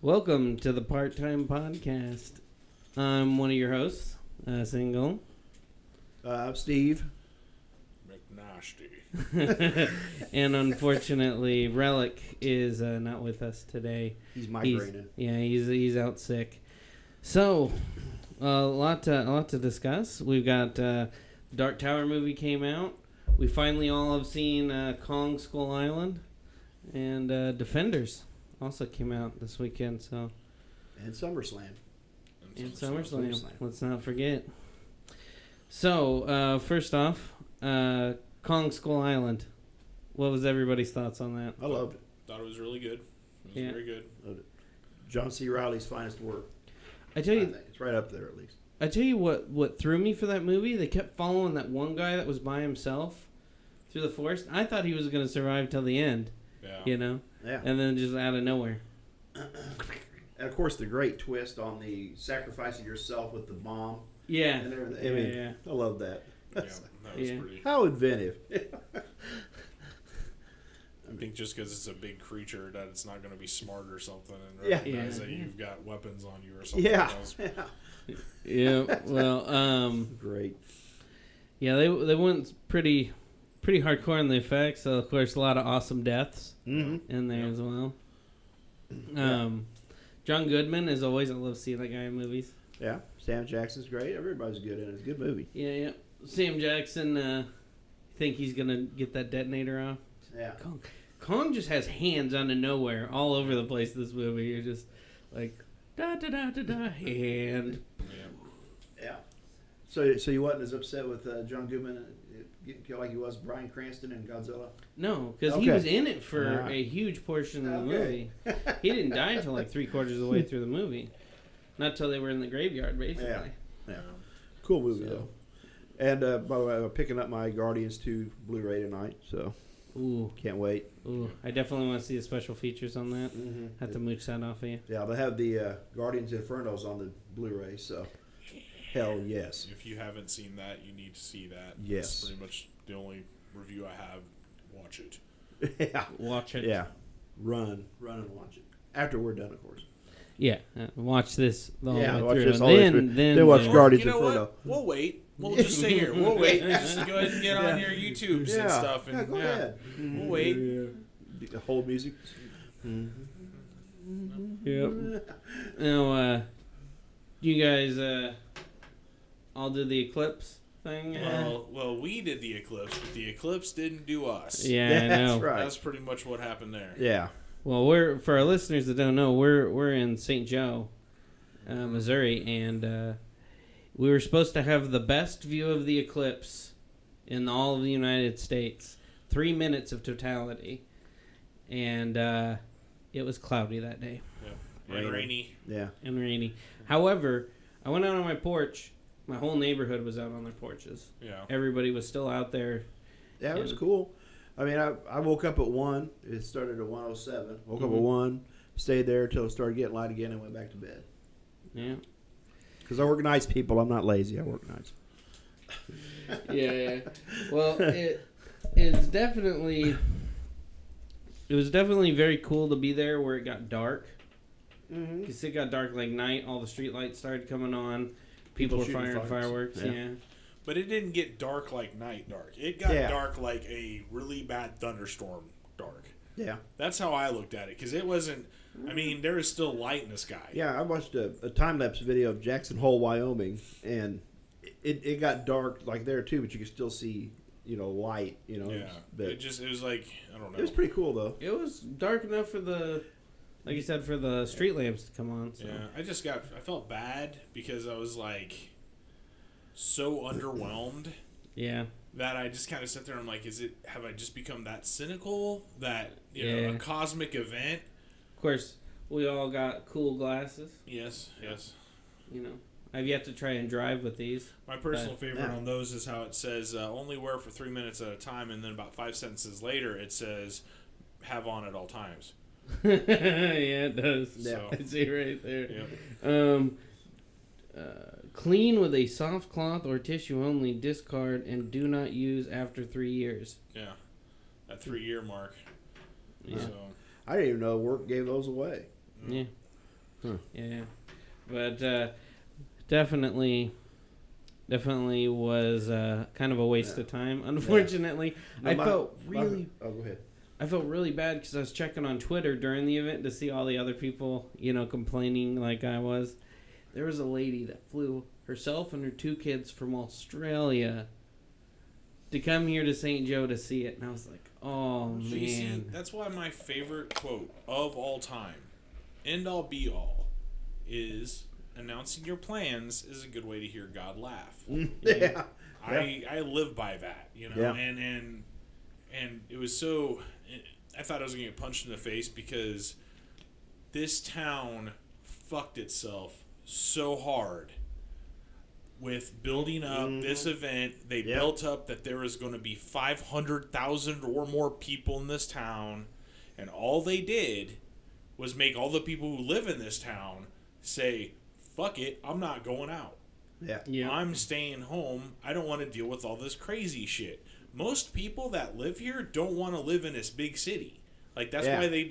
Welcome to the Part-Time Podcast. I'm one of your hosts, Single. I'm Steve. McNasty. And unfortunately, Relic is not with us today. He's migrating. He's out sick. So, a lot to discuss. We've got Dark Tower movie came out. We finally all have seen Kong Skull Island, and Defenders also came out this weekend. So, And SummerSlam. and SummerSlam. Let's not forget. So, first off, Kong Skull Island. What was everybody's thoughts on that? I loved it. Thought it was really good. It was very good. Loved it. John C. Reilly's finest work. I tell you, think. It's right up there at least. I tell you what threw me for that movie. They kept following that one guy that was by himself through the forest. I thought he was going to survive till the end. Yeah. You know. Yeah. And then just out of nowhere. And of course, the great twist on the sacrificing yourself with the bomb. Yeah. And everything. Yeah. I love that. Yeah, that was pretty. How inventive. I think just because it's a big creature that it's not going to be smart or something and Yeah. recognize that you've got weapons on you or something. Yeah. That was, Yeah. Well, Great. yeah, they went pretty hardcore in the effects. So of course, a lot of awesome deaths Mm-hmm. in there as well. John Goodman, as always, I love seeing that guy in movies. Yeah. Sam Jackson's great. Everybody's good in it. It's a good movie. Yeah. Sam Jackson, think he's gonna get that detonator off? Yeah. Kong just has hands out of nowhere all over the place. This movie, you're just like da da da da da hand. Yeah. So you wasn't as upset with John Goodman getting killed like he was Bryan Cranston in Godzilla? No, because he Okay. was in it for a huge portion of the movie. He didn't die until like 3/4 of the way through the movie. Not till they were in the graveyard, basically. Yeah. Cool movie though. And by the way, I'm picking up my Guardians 2 Blu-ray tonight, so Ooh, can't wait. I definitely want to see the special features on that. Mm-hmm. Have to mooch that off of you. Yeah, they have the Guardians Infernos on the Blu-ray, so hell yes. If you haven't seen that, you need to see that. Yes. That's pretty much the only review I have. Watch it. Yeah. Watch it. Yeah. Run and watch it. After we're done, of course. Yeah. Watch this the whole way watch through. this And all the way through. Then watch Well, Guardians you know Inferno. what? We'll wait. We'll just stay here. We'll wait. Just go ahead and get on your YouTubes and stuff. And, go ahead. We'll wait. The whole music. Yep. Now, you guys all did the Eclipse thing? Well, we did the Eclipse, but the Eclipse didn't do us. Yeah, I know. That's right. That's pretty much what happened there. Yeah. Well, for our listeners that don't know, we're in St. Joe, Missouri, and we were supposed to have the best view of the eclipse in all of the United States. 3 minutes of totality, and it was cloudy that day. Yeah. And rainy. Yeah. And rainy. However, I went out on my porch. My whole neighborhood was out on their porches. Yeah. Everybody was still out there. Yeah, it was cool. I mean, I woke up at 1. It started at 1:07. Woke up at 1, stayed there until it started getting light again, and went back to bed. Yeah. Because I work nights, people. I'm not lazy. I work nights. Yeah. Well, it was definitely very cool to be there where it got dark. Because it got dark like night. All the street lights started coming on. People were firing fireworks. Yeah. But it didn't get dark like night dark. It got dark like a really bad thunderstorm dark. Yeah. That's how I looked at it. Because it wasn't... I mean, there was still light in the sky. Yeah, I watched a time-lapse video of Jackson Hole, Wyoming, and it got dark like there too, but you could still see, light, Yeah. But It was like, I don't know. it was pretty cool, though. It was dark enough for like you said, for the street lamps to come on. So. Yeah, I felt bad because I was like so underwhelmed. Yeah. That I just kind of sat there and I'm like, have I just become that cynical that, a cosmic event? Of course, we all got cool glasses. Yes. I've yet to try and drive with these. My personal favorite on those is how it says only wear for 3 minutes at a time, and then about 5 sentences later it says have on at all times. Yeah, it does. Yeah. So, I see right there. Yep. Clean with a soft cloth or tissue only. Discard and do not use after 3 years. Yeah. That 3-year mark. Yeah. So, I didn't even know work gave those away. Yeah. Yeah, but definitely was kind of a waste of time. Unfortunately, I felt really. Oh, go ahead. I felt really bad because I was checking on Twitter during the event to see all the other people, complaining like I was. There was a lady that flew herself and her 2 kids from Australia to come here to St. Joe to see it, and I was like, oh, man. See, that's why my favorite quote of all time, end all be all, is announcing your plans is a good way to hear God laugh. Yeah. I live by that, Yeah. and it was so, I thought I was going to get punched in the face because this town fucked itself so hard with building up this event. They built up that there was going to be 500,000 or more people in this town, and all they did was make all the people who live in this town say, fuck it, I'm not going out. Yeah. I'm staying home. I don't want to deal with all this crazy shit. Most people that live here don't want to live in this big city. Like, that's why they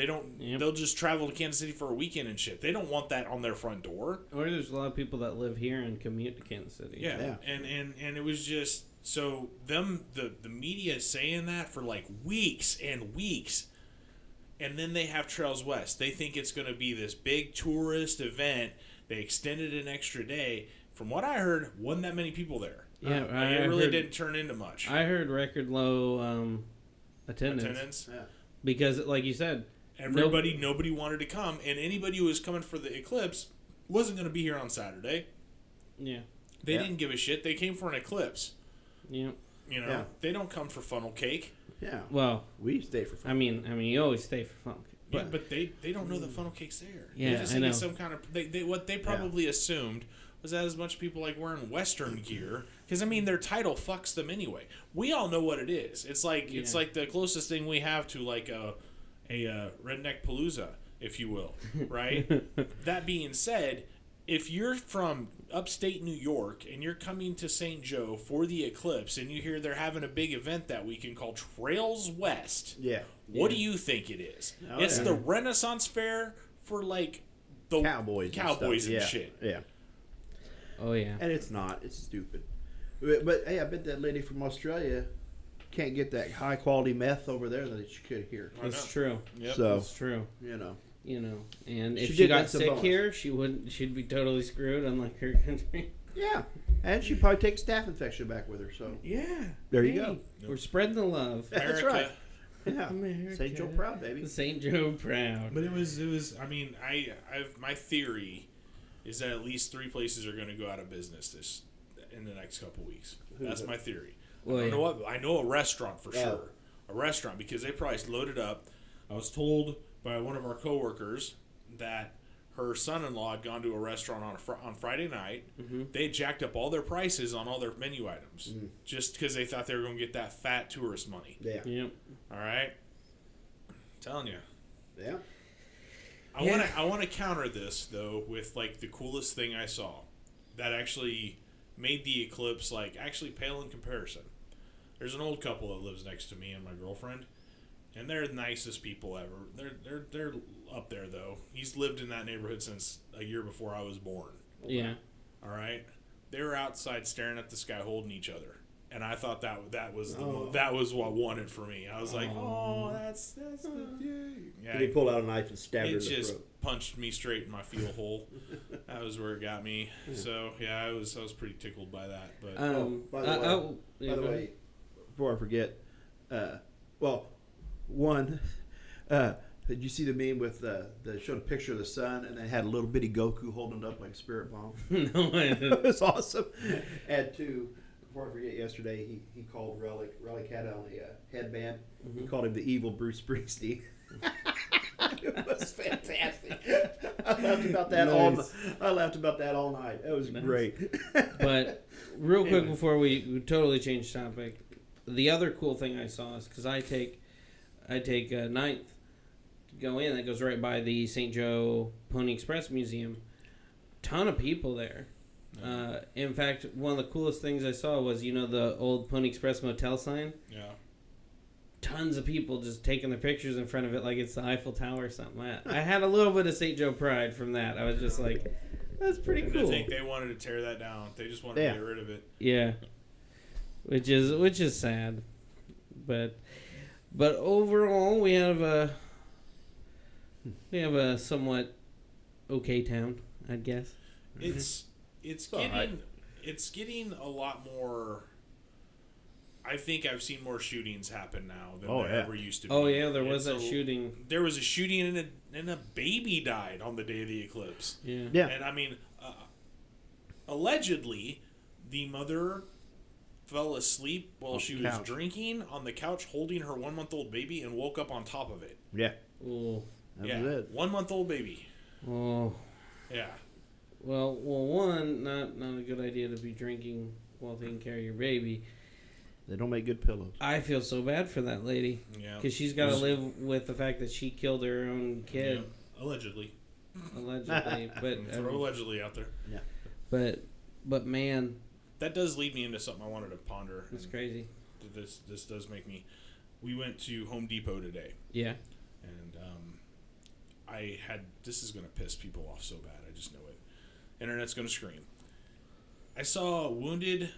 don't, they'll just travel to Kansas City for a weekend and shit. They don't want that on their front door. Or there's a lot of people that live here and commute to Kansas City. Yeah. And it was just, so the media saying that for like weeks and weeks. And then they have Trails West. They think it's going to be this big tourist event. They extended an extra day. From what I heard, wasn't that many people there. Yeah, it really didn't turn into much. I heard record low attendance. Yeah. Because, like you said, nobody wanted to come, and anybody who was coming for the Eclipse wasn't going to be here on Saturday. Yeah. They didn't give a shit. They came for an Eclipse. Yeah. They don't come for funnel cake. Yeah. Well, we stay for fun. I mean, you always stay for fun. But they don't know the funnel cake's there. Yeah, they just I know. Some kind of what they probably assumed was that as much people like wearing Western gear, because I mean their title fucks them anyway. We all know what it is. It's like the closest thing we have to like a redneck palooza, if you will, right? That being said, if you're from upstate New York and you're coming to St. Joe for the Eclipse and you hear they're having a big event that weekend called Trails West, what do you think it is? It's the Renaissance Fair for like the cowboys and shit. Yeah. Oh yeah. And it's not. It's stupid. But hey, I bet that lady from Australia can't get that high quality meth over there that she could here. That's true. Yep. So That's true. And if she got sick here, she'd be totally screwed, unlike her country. Yeah. And she'd probably take a staph infection back with her. So Yeah. there you go. We're spreading the love. That's right. Yeah. America. St. Joe proud, baby. St. Joe proud. But it was. I mean, I've my theory is that at least 3 places are going to go out of business in the next couple weeks. That's my theory. Well, I know a restaurant for sure. A restaurant, because they probably loaded up. I was told by one of our coworkers that her son-in-law had gone to a restaurant on Friday night. Mm-hmm. They jacked up all their prices on all their menu items just because they thought they were going to get that fat tourist money. Yeah. Yep. All right, I'm telling you. Yeah. I want to counter this though with like the coolest thing I saw that actually made the Eclipse like actually pale in comparison. There's an old couple that lives next to me and my girlfriend, and they're the nicest people ever. They're up there though. He's lived in that neighborhood since a year before I was born. Yeah. All right. They were outside staring at the sky, holding each other, and I thought that was that was what won it for me. I was like, oh, that's the yeah. Did he pull out a knife and stab her in It the just throat? punched me straight in my feel hole. That was where it got me. So yeah, I was pretty tickled by that. But By the way, before I forget, did you see the meme with they showed a picture of the sun and they had a little bitty Goku holding it up like a spirit bomb? No, I didn't. It was awesome. And before I forget, yesterday he called Relic. Relic had on a headband. Mm-hmm. He called him the evil Bruce Springsteen. It was fantastic. I laughed about that all night. It was great. But real quick before we totally change topic, the other cool thing I saw is because I take 9th to go in. That goes right by the St. Joe Pony Express Museum. Ton of people there. In fact, one of the coolest things I saw was the old Pony Express motel sign. yeah. tons of people just taking their pictures in front of it like it's the Eiffel Tower or something. I had a little bit of St. Joe pride from that. I was just like, that's pretty cool. I think they wanted to tear that down. They just wanted to get rid of it. Yeah, which is sad, but overall we have a somewhat okay town, I'd guess. It's getting a lot more. I think I've seen more shootings happen now than there ever used to be. Oh yeah, there was that shooting. There was a shooting and a baby died on the day of the eclipse. Yeah. And I mean, allegedly, the mother fell asleep while she was drinking on the couch, holding her 1-month-old baby, and woke up on top of it. Yeah. Oh. That was it. 1-month-old baby. Oh. Yeah. Well, one, not a good idea to be drinking while taking care of your baby. They don't make good pillows. I feel so bad for that lady. Yeah. Because she's got to live with the fact that she killed her own kid. Yeah. Allegedly. But Throw allegedly out there. Yeah. But man, that does lead me into something I wanted to ponder. It's crazy. This does make me. We went to Home Depot today. Yeah. And this is gonna piss people off so bad. I just know it. Internet's gonna scream. I saw wounded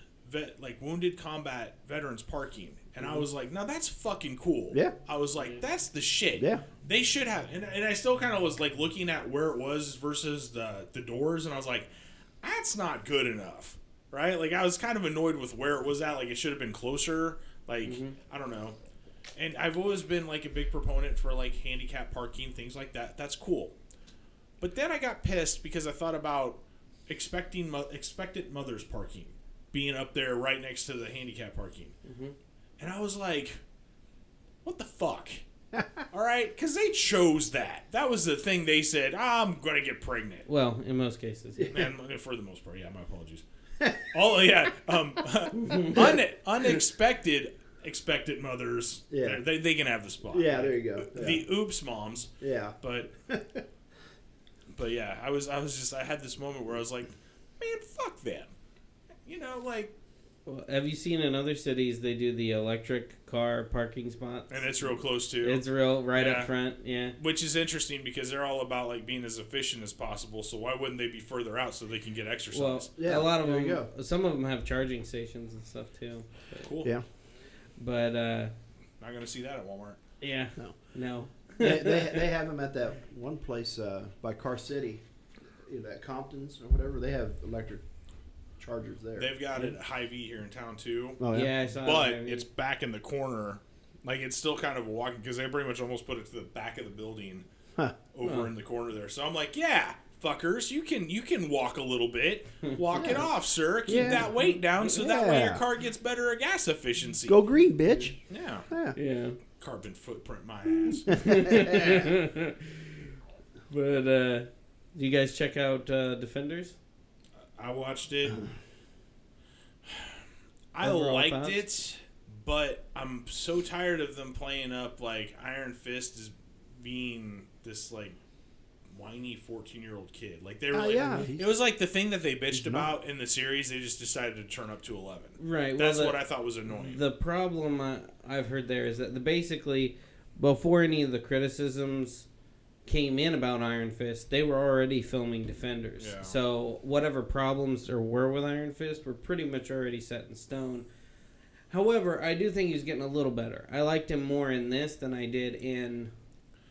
combat veterans parking, and I was like, "No, that's fucking cool." Yeah. I was like, "That's the shit." Yeah. They should have, and I still kind of was like looking at where it was versus the doors, and I was like, "That's not good enough." Right? Like I was kind of annoyed with where it was at. Like it should have been closer. Like I don't know. And I've always been like a big proponent for like handicap parking, things like that. That's cool. But then I got pissed because I thought about expected mothers parking being up there right next to the handicap parking. And I was like, what the fuck? All right? Because they chose that. That was the thing they said, I'm going to get pregnant. Well, in most cases. And for the most part, yeah, my apologies. Unexpected expected mothers. Yeah. They can have the spot. Yeah, there you go. Yeah. The oops moms. Yeah. But yeah, I had this moment where I was like, man, fuck them. You know, like. Well, have you seen in other cities they do the electric car parking spots? And it's real close too. It's real right up front, yeah. Which is interesting because they're all about like being as efficient as possible. So why wouldn't they be further out so they can get exercise? Well, yeah, a lot of them. Some of them have charging stations and stuff too. But, cool. Yeah. But not gonna see that at Walmart. Yeah. No. they have them at that one place by Car City, at Compton's or whatever. They have electric chargers there. They've got it at Hy-Vee here in town too. Oh, yeah, I saw but it. it's back in the corner. Like it's still kind of a walking because they pretty much almost put it to the back of the building over in the corner there. So I'm like, yeah, fuckers, you can walk a little bit. Walk it off, sir. Keep that weight down so that way your car gets better gas efficiency. Go green, bitch. Yeah. Carbon footprint my ass. But do you guys check out Defenders? I watched it. I Overall liked thoughts? it, but I'm so tired of them playing up like Iron Fist as being this like whiny 14-year-old kid. Like they were it was like the thing that they bitched about in the series. They just decided to turn up to 11. Right. That's what I thought was annoying. The problem I've heard there is that basically before any of the criticisms came in about Iron Fist, they were already filming Defenders. Yeah. So whatever problems there were with Iron Fist were pretty much already set in stone. However, I do think he's getting a little better. I liked him more in this than I did in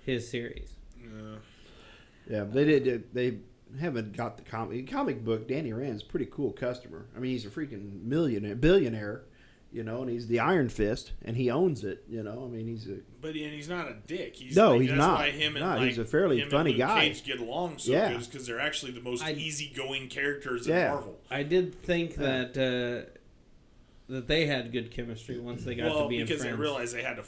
his series. Yeah, they haven't got the comic book. Danny Rand's a pretty cool customer. I mean, he's a freaking billionaire, you know, and he's the Iron Fist, and he owns it, you know. I mean, he's not a dick. He's not. Why him and he's a fairly funny and Luke guy. Cage get along so good because they're actually the most easygoing characters in Marvel. I did think that they had good chemistry once they got to be because friends. they realized they had to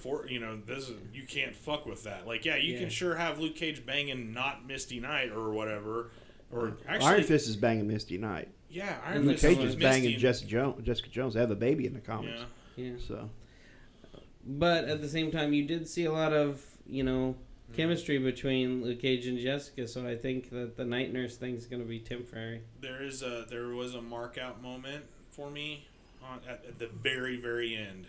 you can't fuck with that. Like, you can sure have Luke Cage banging not Misty Knight or whatever, or actually Iron Fist is banging Misty Knight. Yeah, Iron Fist is banging Jessica Jones. They have a baby in the comics. Yeah. So, but at the same time, you did see a lot of chemistry between Luke Cage and Jessica. So I think that the Night Nurse thing is going to be temporary. There was a mark out moment for me at the very, very end.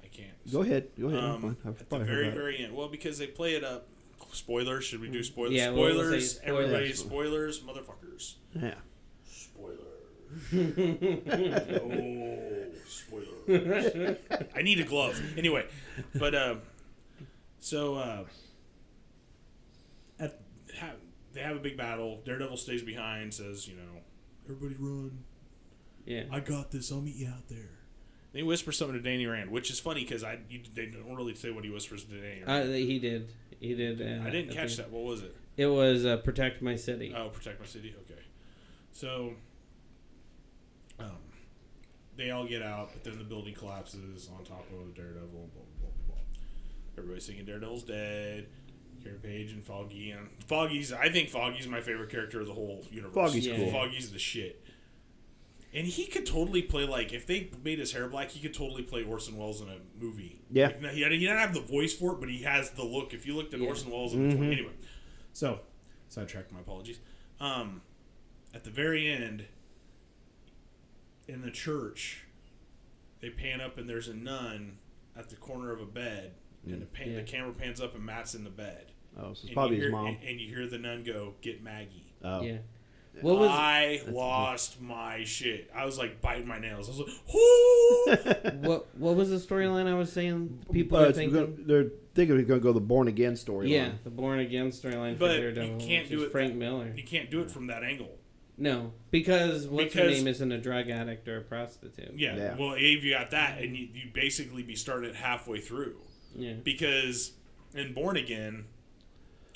I can't. Go ahead. I'm fine. I've At the probably heard very, about it. very end. Well, because they play it up. Spoilers. Should we do spoilers? Yeah, we'll say spoilers. spoilers. Everybody, spoilers, motherfuckers. Yeah. Spoilers. Oh, spoilers. I need a glove. Anyway, but they have a big battle. Daredevil stays behind, says, everybody run. Yeah. I got this. I'll meet you out there. Then he whispers something to Danny Rand, which is funny because they don't really say what he whispers to Danny Rand. He did. He did. I didn't catch that. What was it? It was Protect My City. Oh, Protect My City? Okay. So, they all get out, but then the building collapses on top of Daredevil. Blah, blah, blah, blah. Everybody's thinking Daredevil's dead. Karen Page and Foggy. And I think Foggy's my favorite character of the whole universe. Foggy's cool. Foggy's the shit. And he could totally play, if they made his hair black, he could totally play Orson Welles in a movie. Yeah. He didn't have the voice for it, but he has the look. If you looked at Orson Welles in the anyway. So, sidetracked, my apologies. At the very end, in the church, they pan up and there's a nun at the corner of a bed, and the camera pans up and Matt's in the bed. Oh, so it's probably his mom. And you hear the nun go, "Get Maggie." Oh. Yeah. I lost my shit. I was biting my nails. I was like, "Whoo!" What was the storyline I was saying? People are thinking they're thinking he's going to go the Born Again storyline. Yeah, the Born Again storyline for But Daredevil. you can't do it. Frank Miller. You can't do it from that angle. No, because her name isn't a drug addict or a prostitute. Yeah. Well, if you got that, and you basically be started halfway through. Yeah. Because in Born Again,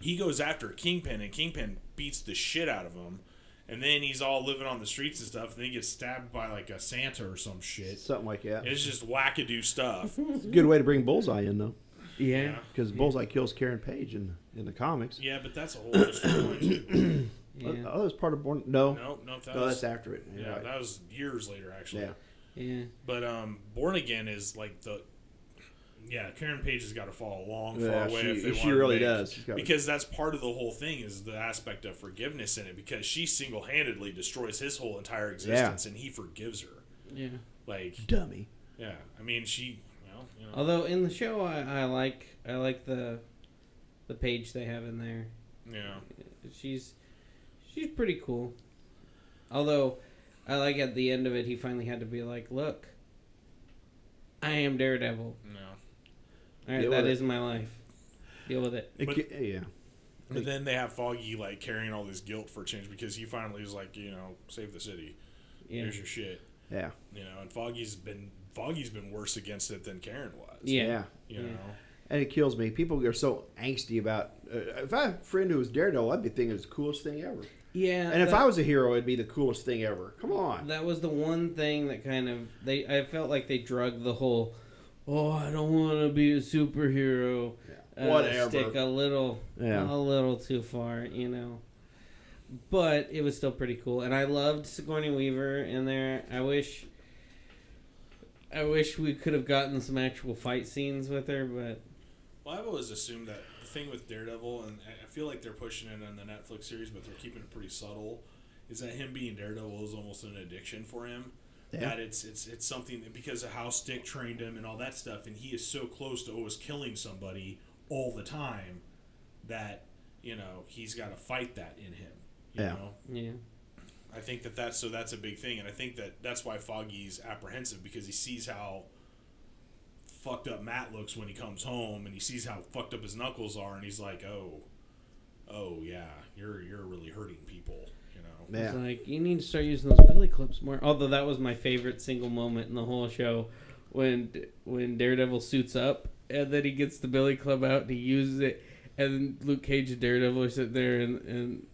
he goes after Kingpin, and Kingpin beats the shit out of him. And then he's all living on the streets and stuff, and then he gets stabbed by a Santa or some shit. Something like that. It's just wackadoo stuff. It's a good way to bring Bullseye in, though. Yeah. Because Bullseye kills Karen Page in the comics. Yeah, but that's a whole other storyline, too. Yeah. Oh, that was part of Born... No. No, That's after it. Yeah, right. that was years later, actually. Yeah. Yeah. But Born Again is the... Yeah, Karen Page has got to fall a long, far away if they want to she really does. Because that's part of the whole thing is the aspect of forgiveness in it. Because she single-handedly destroys his whole entire existence, and he forgives her. Yeah. Dummy. Yeah. I mean, she... Well, Although in the show, I like the Page they have in there. Yeah. She's pretty cool. Although, I like at the end of it, he finally had to be like, "Look, I am Daredevil. No. All right, that is my life. Deal with it." Yeah. But then they have Foggy carrying all this guilt for change because he finally was save the city. Yeah. Here's your shit. Yeah. And Foggy's been worse against it than Karen was. Yeah. You know. And it kills me. People are so angsty about. If I had a friend who was Daredevil, I'd be thinking it's the coolest thing ever. Yeah. And if I was a hero, it'd be the coolest thing ever. Come on. That was the one thing that kind of I felt like they drugged the whole, I don't want to be a superhero. Whatever. Stick a little too far, But it was still pretty cool, and I loved Sigourney Weaver in there. I wish we could have gotten some actual fight scenes with her, but. Well, I've always assumed that the thing with Daredevil, and I feel like they're pushing it on the Netflix series, but they're keeping it pretty subtle, is that him being Daredevil is almost an addiction for him. Yeah. That it's something because of how Stick trained him and all that stuff, and he is so close to always killing somebody all the time that he's got to fight that in him. You know? Yeah. I think that's a big thing, and I think that's why Foggy's apprehensive because he sees how fucked up Matt looks when he comes home, and he sees how fucked up his knuckles are, and he's like, oh yeah, you're really hurting people, Yeah. It's like, you need to start using those billy clips more. Although that was my favorite single moment in the whole show, when Daredevil suits up, and then he gets the billy club out, and he uses it, and Luke Cage and Daredevil are sitting there, and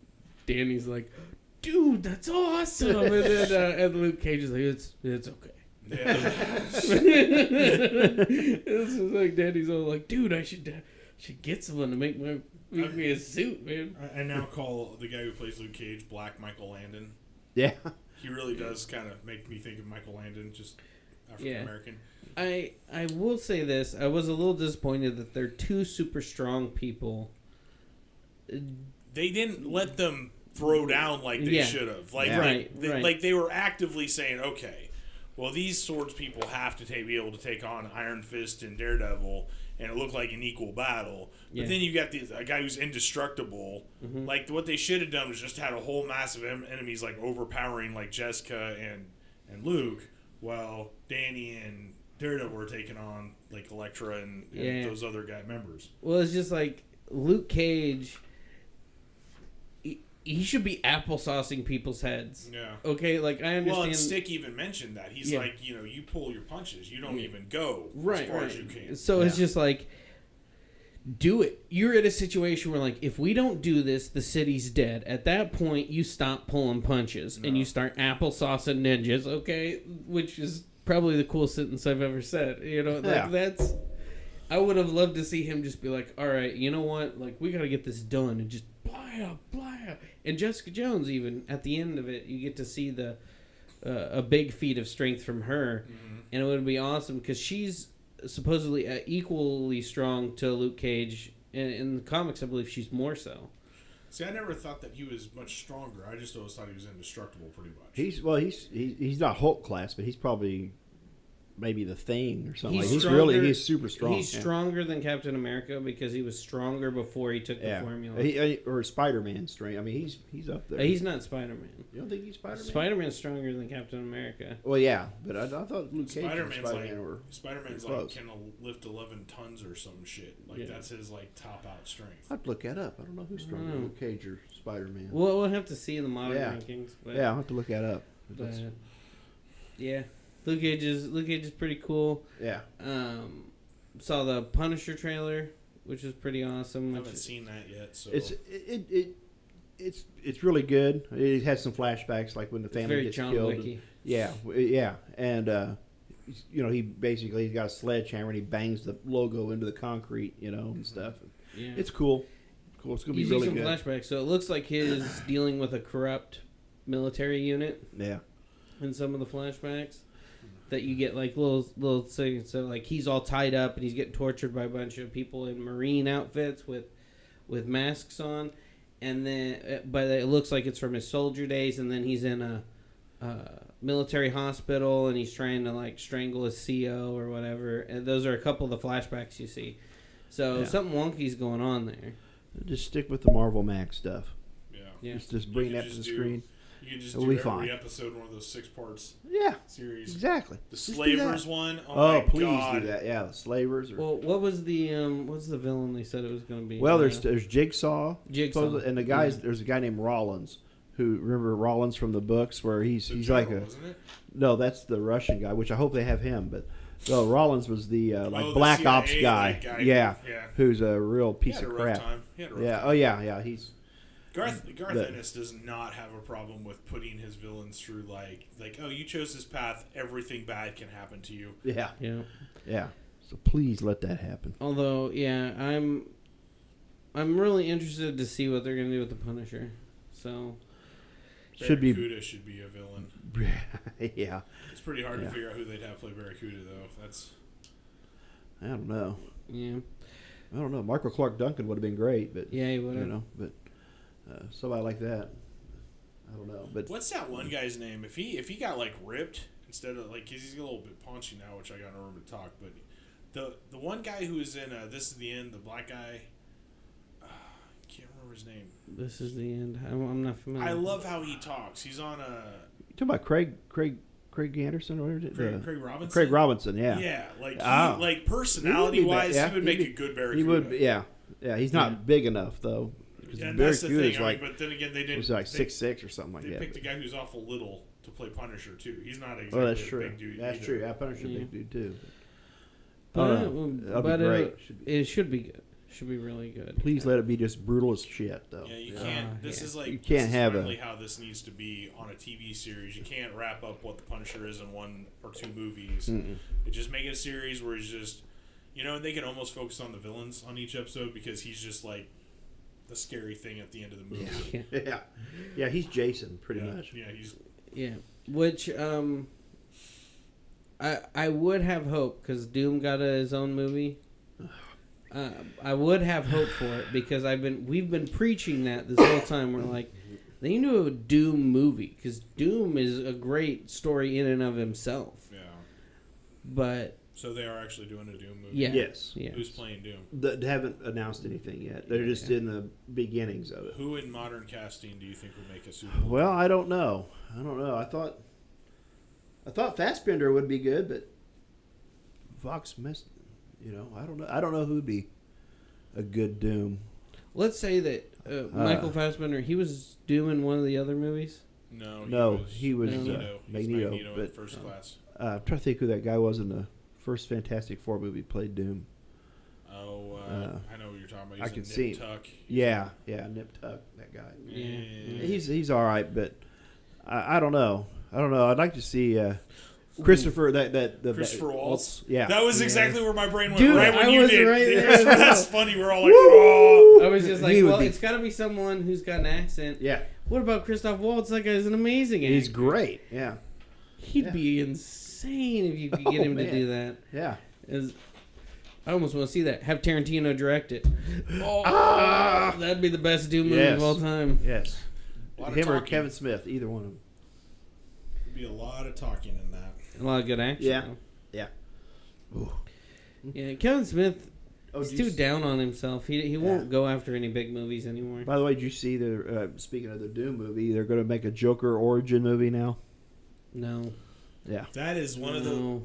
Danny's like, dude, that's awesome, and then and Luke Cage is like, it's okay. Yeah. It's just like Danny's all like, dude, I should get someone to make me a suit, man. I now call the guy who plays Luke Cage Black Michael Landon. Yeah. He really does kind of make me think of Michael Landon, just African American. I will say this. I was a little disappointed that they're two super strong people. They didn't let them throw down like they should have. Like they were actively saying, okay, well, these swords people have to be able to take on Iron Fist and Daredevil, and it looked like an equal battle. But then you got a guy who's indestructible. Mm-hmm. Like, what they should have done was just had a whole massive enemies, like, overpowering, like, Jessica and Luke, while Danny and Daredevil were taking on, like, Elektra and those other guy members. Well, it's just like Luke Cage... He should be applesaucing people's heads. Yeah. Okay, like, I understand... Well, and Stick even mentioned that. He's like, you pull your punches. You don't even go as far as you can. So it's just like, do it. You're in a situation where, like, if we don't do this, the city's dead. At that point, you stop pulling punches and you start applesaucing ninjas, okay? Which is probably the coolest sentence I've ever said. You know, like, that's... I would have loved to see him just be like, all right, you know what? Like, we got to get this done, and just blah. And Jessica Jones, even at the end of it, you get to see a big feat of strength from her, and it would be awesome because she's supposedly equally strong to Luke Cage. In the comics, I believe she's more so. See, I never thought that he was much stronger. I just always thought he was indestructible, pretty much. He's not Hulk class, but he's probably maybe the Thing or something. He's he's super strong. He's stronger than Captain America because he was stronger before he took the formula. Or Spider-Man strength. I mean, he's up there. He's not Spider-Man. You don't think he's Spider-Man? Spider-Man's stronger than Captain America. Well, yeah, but I thought Luke Cage and Spider-Man's were Spider-Man's like can lift 11 tons or some shit. Like that's his like top out strength. I'd look that up. I don't know who's stronger, Luke Cage or Spider-Man. Well, we'll have to see in the modern rankings. But, I'll have to look that up. Yeah. Luke Cage is pretty cool. Yeah. Saw the Punisher trailer, which is pretty awesome. I haven't seen that yet. So it's really good. It has some flashbacks, like when the family gets killed. Wicky. And he's got a sledgehammer and he bangs the logo into the concrete, and stuff. Yeah. It's cool. It's gonna be really good. Flashbacks. So it looks like his dealing with a corrupt military unit. Yeah. In some of the flashbacks. That you get like little things. So like he's all tied up and he's getting tortured by a bunch of people in Marine outfits with masks on, and then but it looks like it's from his soldier days. And then he's in a military hospital and he's trying to like strangle his CO or whatever. And those are a couple of the flashbacks you see. So something wonky's going on there. Just stick with the Marvel Max stuff. Yeah. Just bring that to the screen. You can just do every episode one of those 6 parts series. Exactly. The Slavers one. Oh please do that. Yeah, the Slavers. Well, what was the what's the villain they said it was going to be? Well, there's Jigsaw. And the guys there's a guy named Rollins who remember Rollins from the books where he's like wasn't it? No, that's the Russian guy, which I hope they have him, but no, Rollins was the the Black CIA Ops guy. Yeah. Who's a real piece of crap. Time. He's Garth Ennis does not have a problem with putting his villains through like oh, you chose this path, everything bad can happen to you. Yeah. So please let that happen. Although, I'm really interested to see what they're going to do with the Punisher. So Barracuda should be a villain. Yeah. It's pretty hard to figure out who they'd have play Barracuda though. I don't know. Yeah. I don't know. Michael Clark Duncan would have been great, but he would have. But somebody like that, I don't know. But what's that one guy's name? If he got like ripped instead of like, 'cause he's a little bit paunchy now, which I got no room to talk. But the one guy who was in This Is the End, the black guy, I can't remember his name. This Is the End. I'm not familiar. I love how he talks. He's on a. You talking about Craig Anderson or Craig Robinson? Craig Robinson, yeah. Yeah, like personality-wise, he would make a good Barracuda. He would, yeah. He's not big enough though. And that's the thing. But then again, they didn't. It was like 6'6" or something like that. They picked a guy who's awful little to play Punisher too. He's not exactly that's true. a big dude. That's true. Yeah, Punisher's a big dude too. That'll be great. It should be good. Should be really good. Please let it be just brutal as shit, though. Yeah, you can't. This is like you can't have how this needs to be on a TV series. You can't wrap up what the Punisher is in 1 or 2 movies. It just make it a series where he's just, and they can almost focus on the villains on each episode because he's just like the scary thing at the end of the movie. Yeah. He's Jason pretty much. Yeah, which I would have hope because Doom got his own movie. I would have hope for it because we've been preaching that this whole time. We're like, they need to do a Doom movie because Doom is a great story in and of himself. But So they are actually doing a Doom movie. yeah, Yes. yeah. Who's playing Doom? They haven't announced anything yet. They're just in the beginnings of it. Who in modern casting do you think would make a Super Bowl? Well, I don't know. I thought Fassbender would be good, but Vox missed. I don't know. I don't know who'd be a good Doom. Let's say that Michael Fassbender, he was doing one of the other movies. No, he was Magneto. He's Magneto, Magneto in but First Class. I'm trying to think who that guy was in the first Fantastic Four movie. Played Doom. Oh, I know what you're talking about. He's I can Nip see him. Tuck. Yeah, Nip Tuck, that guy. Yeah. He's all right, but I don't know. I'd like to see Christopher Christopher Waltz. Yeah, That was exactly where my brain went. Dude, right when I you was did. right there. That's funny. We're all like, oh. I was just like, He would well, be- it's got to be someone who's got an accent. yeah. What about Christoph Waltz? That guy's an amazing actor. He's great. Yeah, He'd be insane if you could get him to man. do that. yeah. I almost want to see that. Have Tarantino direct it. Oh, that'd be the best Doom movie Yes. of all time. Yes. A lot of Him or talking. Kevin Smith, either one of them. There'd be a lot of talking in that. A lot of good action. Yeah. though. Yeah. Yeah, Kevin Smith Oh, is did you too s- down on himself. He won't go after any big movies anymore. By the way, did you see speaking of the Doom movie, they're going to make a Joker origin movie now? No. Yeah. That is one of the. No.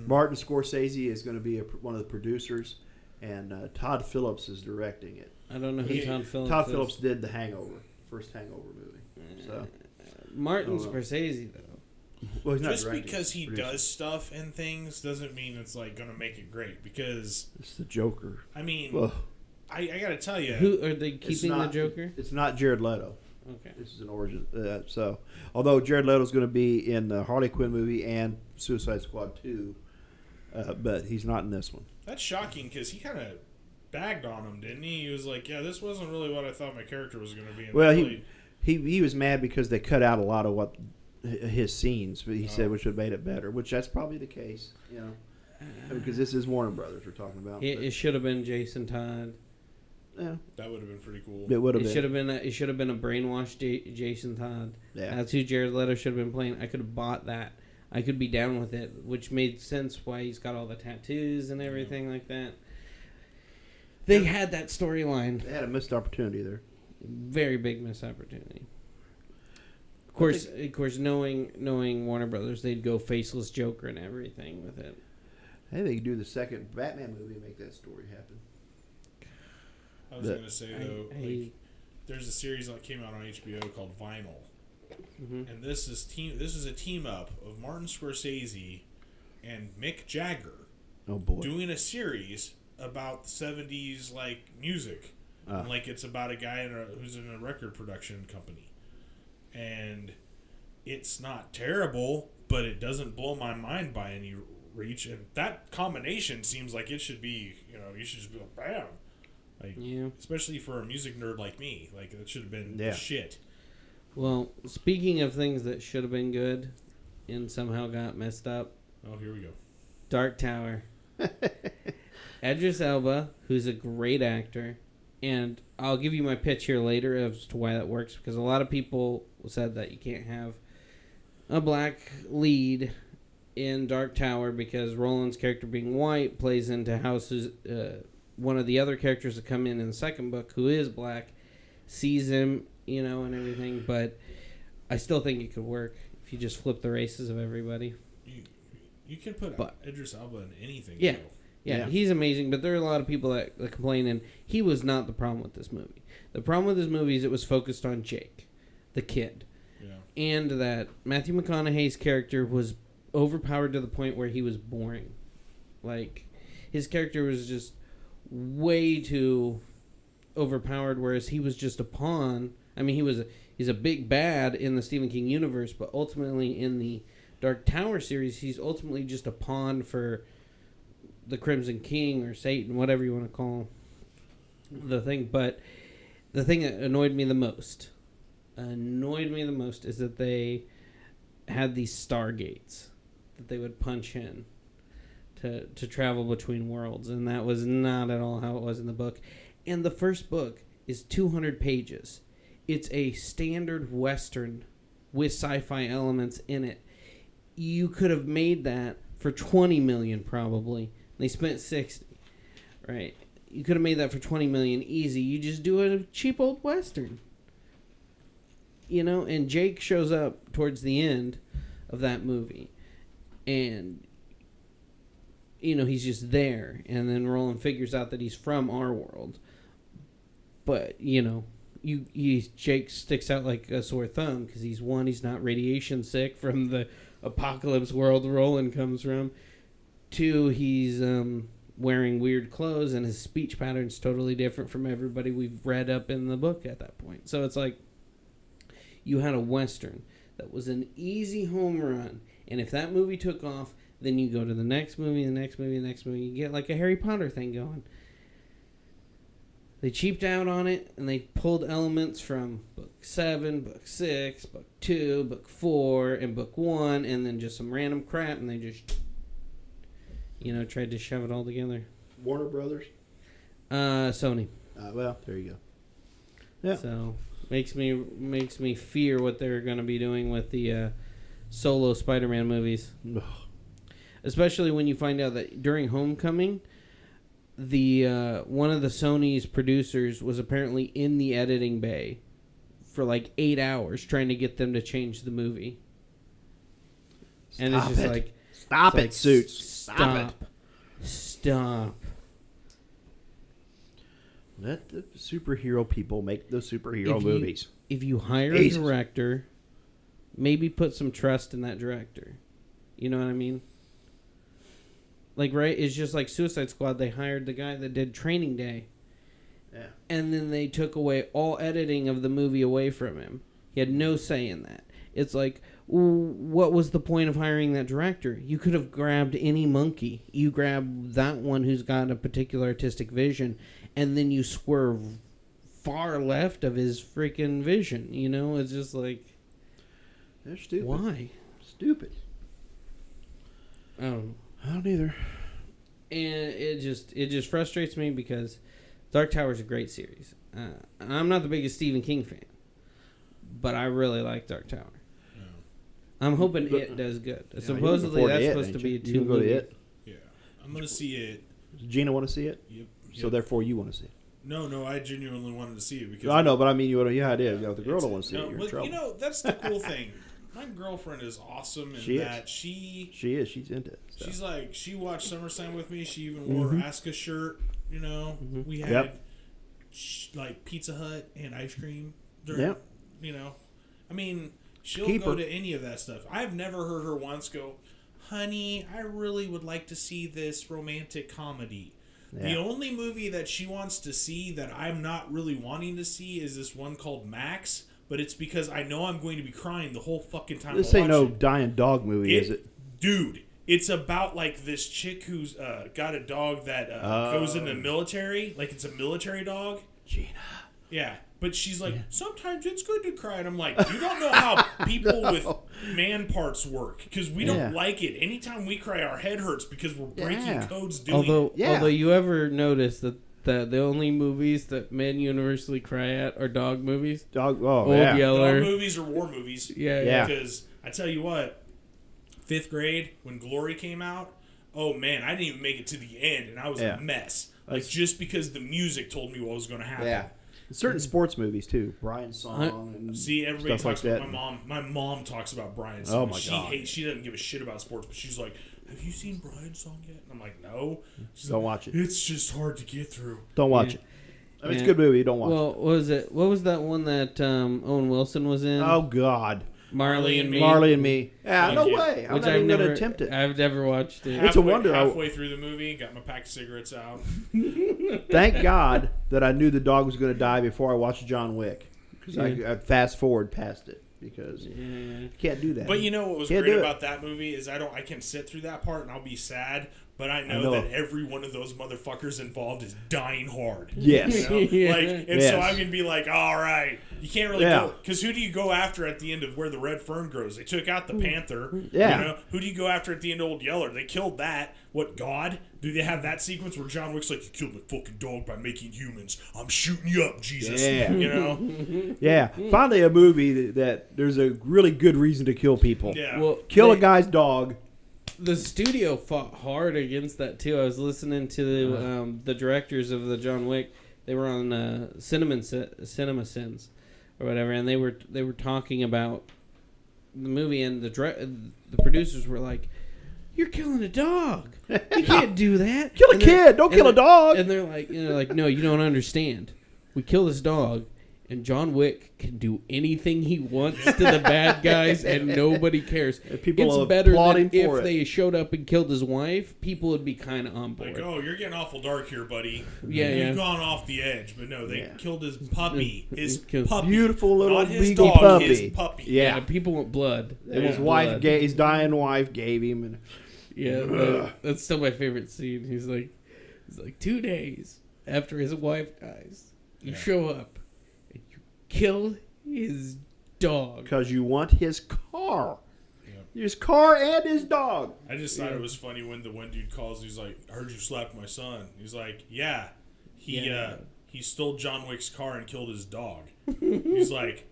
Martin Scorsese is going to be one of the producers, and Todd Phillips is directing it. I don't know who Todd Phillips Todd is. Phillips did the Hangover, first Hangover movie. So, Martin I don't know. Scorsese, though. well, he's not Just directing, because he producing. does stuff and things doesn't mean it's like gonna make it great. Because It's the Joker. I mean, Well, I gotta tell you, Who are they it's keeping the not- Joker? It's not Jared Leto. Okay. This is an origin. So, although Jared Leto's going to be in the Harley Quinn movie and Suicide Squad 2, but he's not in this one. that's shocking because he kind of bagged on him, didn't he? He was like, "Yeah, this wasn't really what I thought my character was gonna be." And Well, really, he was mad because they cut out a lot of what his scenes, but he said which would have made it better, which that's probably the case, because this is Warner Brothers we're talking about. It should have been Jason Todd. Yeah, that would have been pretty cool. it would have It been. should have been a brainwashed Jason Todd. Yeah. That's who Jared Leto should have been playing. I could have bought that. I could be down with it, which made sense why he's got all the tattoos and everything like that. They had that storyline. They had a missed opportunity there. Very big missed opportunity. Of course, knowing Warner Brothers, they'd go faceless Joker and everything with it. Hey, they could do the second Batman movie and make that story happen. I was gonna say though, I- like, there's a series that came out on HBO called Vinyl, Mhm. and this is a team up of Martin Scorsese and Mick Jagger Oh boy. doing a series about the 70s like music. And, like it's about a guy who's in a record production company, and it's not terrible, but it doesn't blow my mind by any reach. And that combination seems like it should be, you should just be like, bam, like, Yeah. especially for a music nerd like me, like that should have been the Yeah. shit. Well, speaking of things that should have been good and somehow got messed up, Oh, here we go. Dark Tower. Idris Elba, who's a great actor, and I'll give you my pitch here later as to why that works, because a lot of people said that you can't have a black lead in Dark Tower because Roland's character being white plays into how one of the other characters that come in the second book, who is black, sees him, and everything, but I still think it could work if you just flip the races of everybody. You could put But- Idris Elba in anything. Yeah. though. Yeah, he's amazing, but there are a lot of people that complain, and he was not the problem with this movie. The problem with this movie is it was focused on Jake, the kid, Yeah. and that Matthew McConaughey's character was overpowered to the point where he was boring. Like, his character was just way too overpowered, whereas he was just a pawn. I mean, he's a big bad in the Stephen King universe, but ultimately in the Dark Tower series, he's ultimately just a pawn for the Crimson King or Satan, whatever you want to call the thing. But the thing that annoyed me the most is that they had these stargates that they would punch in to travel between worlds, and that was not at all how it was in the book. And the first book is 200 pages. It's a standard Western with sci-fi elements in it. You could have made that for $20 million probably. They spent $60 million, right? You could have made that for $20 million easy. You just do a cheap old Western. And Jake shows up towards the end of that movie. And, he's just there. And then Roland figures out that he's from our world. But, Jake sticks out like a sore thumb because he's not radiation sick from the apocalypse world Roland comes from. 2, he's wearing weird clothes and his speech pattern's totally different from everybody we've read up in the book at that point. So it's like you had a Western that was an easy home run, and if that movie took off, then you go to the next movie, the next movie, the next movie. You get like a Harry Potter thing going. They cheaped out on it, and they pulled elements from book 7, book 6, book 2, book 4, and book 1, and then just some random crap, and they just, tried to shove it all together. Warner Brothers? Sony. Well, there you go. Yeah. So, makes me fear what they're going to be doing with the solo Spider-Man movies. Especially when you find out that during Homecoming, the one of the Sony's producers was apparently in the editing bay for like 8 hours trying to get them to change the movie. And it's just like... Stop it, Suits. Stop. Let the superhero people make the superhero movies. If you hire a director, maybe put some trust in that director. You know what I mean? Like, right? It's just like Suicide Squad. They hired the guy that did Training Day. Yeah. And then they took away all editing of the movie away from him. He had no say in that. It's like, what was the point of hiring that director? You could have grabbed any monkey. You grab that one who's got a particular artistic vision, and then you swerve far left of his freaking vision. It's just like... They're stupid. Why? Stupid. I don't know. I don't either. And it just frustrates me because Dark Tower is a great series. I'm not the biggest Stephen King fan, but I really like Dark Tower. I'm hoping it does good. Yeah, supposedly that's supposed to be 2 movies. It? Yeah, I'm going to see it. Does Gina want to see it? Yep. So therefore you want to see it? No, I genuinely wanted to see it because I know, but I mean, it is. If the girl don't want to see it, you're in trouble. That's the cool thing. My girlfriend is awesome in she is. She's into it. So. She's like, she watched SummerSlam with me. She even wore her Asuka shirt. We had like Pizza Hut and ice cream during. I mean, she'll go to any of that stuff. I've never heard her once go, "Honey, I really would like to see this romantic comedy." Yeah. The only movie that she wants to see that I'm not really wanting to see is this one called Max. But it's because I know I'm going to be crying the whole fucking time. This ain't no dying dog movie, is it? Dude, it's about like this chick who's got a dog that goes in the military. Like it's a military dog. Gina. Yeah. But she's like, sometimes it's good to cry. And I'm like, you don't know how people with man parts work. Because we don't like it. Anytime we cry, our head hurts because we're breaking codes doing it. Although you ever notice that the only movies that men universally cry at are dog movies. Old Yeller. Dog movies or war movies. Yeah. Because I tell you what, 5th grade, when Glory came out, oh man, I didn't even make it to the end, and I was a mess. Like, just because the music told me what was going to happen. Yeah. Certain sports movies, too. Brian's Song. And see, everybody talks like about my mom. My mom talks about Brian's Song. Oh, my God. She doesn't give a shit about sports, but she's like, have you seen Brian's Song yet? And I'm like, no. Don't watch it. It's just hard to get through. Don't watch it. I mean, it's a good movie. Don't watch it. What was it? What was that one that Owen Wilson was in? Oh, God. Marley and Me. Marley and Me. Yeah, no way. I'm not even going to attempt it. I've never watched it. It's a wonder. Halfway through the movie, got my pack of cigarettes out. Thank God that I knew the dog was going to die before I watched John Wick. Because I fast forward past it. Because you can't do that. But you know what was great about that movie is I can sit through that part and I'll be sad. But I know that every one of those motherfuckers involved is dying hard. Yes. You know? So I can be like, all right. You can't really go. Because who do you go after at the end of Where the Red Fern Grows? They took out the Panther. Yeah. You know? Who do you go after at the end of Old Yeller? They killed that. What, God? Do they have that sequence where John Wick's like, you killed my fucking dog by making humans. I'm shooting you up, Jesus. Yeah. You know? Yeah. Finally a movie that there's a really good reason to kill people. Yeah. Well, kill a guy's dog. the studio fought hard against that too. I was listening to the directors of the John Wick. They were on Cinema Sins or whatever, and they were talking about the movie, and the producers were like, "You're killing a dog. You can't do that. Kill a kid. Don't kill a dog." And they're like, "No, you don't understand. We kill this dog, and John Wick can do anything he wants to the bad guys, and nobody cares. People it's better applauding than for if it. they showed up and killed his wife. People would be kind of on board." Like, oh, you're getting awful dark here, buddy. Yeah, You've gone off the edge. But no, they killed his puppy. His Killed- puppy. Beautiful little Not his beagle dog, puppy. his puppy. Yeah. People want blood. They His want wife, blood. his dying wife, gave him. And Yeah, that's still my favorite scene. He's like 2 days after his wife dies, you show up and you kill his dog. because you want his car, his car and his dog. I just thought it was funny when the one dude calls. He's like, "I heard you slapped my son." He's like, "Yeah, he stole John Wick's car and killed his dog." He's like,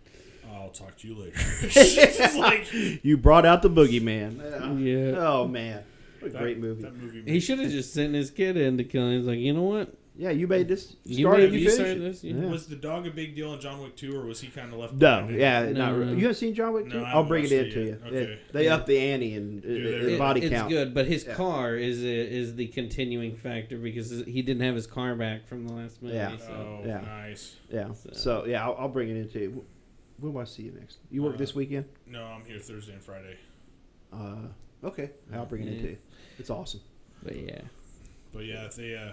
"I'll talk to you later." It's like, You brought out the boogeyman. Yeah. Oh man, what a great movie. That movie. He should have just sent his kid in to kill him. He's like, you know what? Yeah, you made this. You Started, made- you you finished started it. this, yeah. Yeah. Was the dog a big deal in John Wick 2, or was he kind of left No, behind? yeah, No, not really. no. You haven't seen John Wick 2? No, I I'll haven't bring it watched in it to you. yet. Okay. They up the ante and they? body It's count. good, but his Yeah. car is the continuing factor because he didn't have his car back from the last movie. Yeah. So. Oh, Yeah. nice. Yeah. So yeah, I'll bring it in to you. When will I see you next? You work this weekend? No, I'm here Thursday and Friday. Okay, I'll bring it in to you. It's awesome. But yeah. But yeah, they.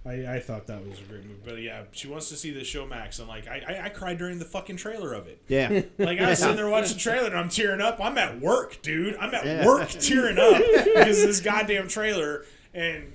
I thought that was a great movie. But yeah, she wants to see the show Max, and like I cried during the fucking trailer of it. Yeah. Like I was sitting there watching the trailer and I'm tearing up. I'm at work, dude. I'm at Yeah. work tearing up because of this goddamn trailer. And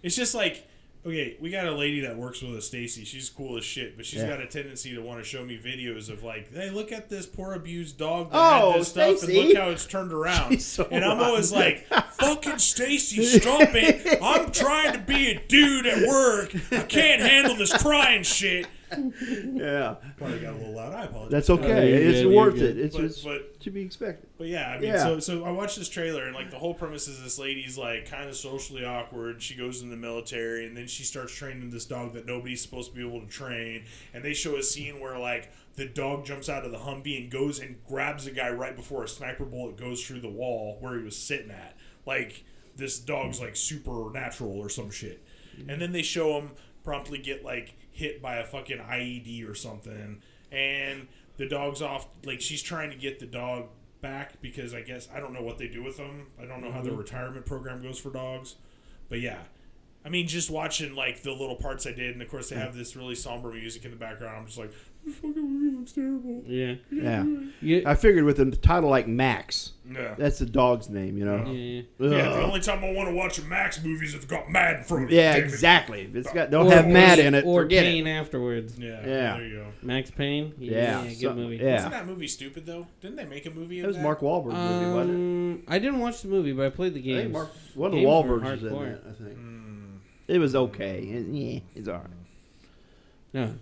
it's just like, okay, we got a lady that works with us, Stacy. She's cool as shit, but she's got a tendency to want to show me videos of like, hey, look at this poor abused dog that had this stuff, Stacey. and look how it's turned around. She's so and I'm rotten. always like, fucking Stacy, stop it! I'm trying to be a dude at work. I can't handle this crying shit. Yeah. Probably got a little loud. I apologize. That's okay. you're It's good, worth you're it. good. It's But- to be expected. But yeah, I mean, Yeah. so I watched this trailer, and like the whole premise is this lady's like kind of socially awkward. She goes in the military, and then she starts training this dog that nobody's supposed to be able to train. And they show a scene where like the dog jumps out of the Humvee and goes and grabs a guy right before a sniper bullet goes through the wall where he was sitting at. Like this dog's like supernatural or some shit. And then they show him promptly get like hit by a fucking IED or something, and the dog's off. Like she's trying to get the dog back because I guess I don't know what they do with them. I don't know how their retirement program goes for dogs, but yeah. I mean, just watching like the little parts I did, and of course they have this really somber music in the background. I'm just like, this fucking movie looks terrible. Yeah. Yeah. I figured with a title like Max, Yeah. that's the dog's name, you know? Yeah. Yeah, the Ugh. only time I want to watch a Max movie is if it's got Mad in front of it. Yeah, damn it. exactly. It's got don't have Matt in it. Or Forget Payne it. afterwards. Yeah, Yeah. there you go. Max Payne. Yeah, Good so- movie. yeah. Wasn't that movie stupid though? Didn't they make a movie of It was that? Mark Wahlberg's movie, wasn't I didn't watch the movie, but I played the it? I think games. Mark, one of the Games were Wahlbergs was in hardcore. that, I think. It was okay. Yeah, it's all right. No.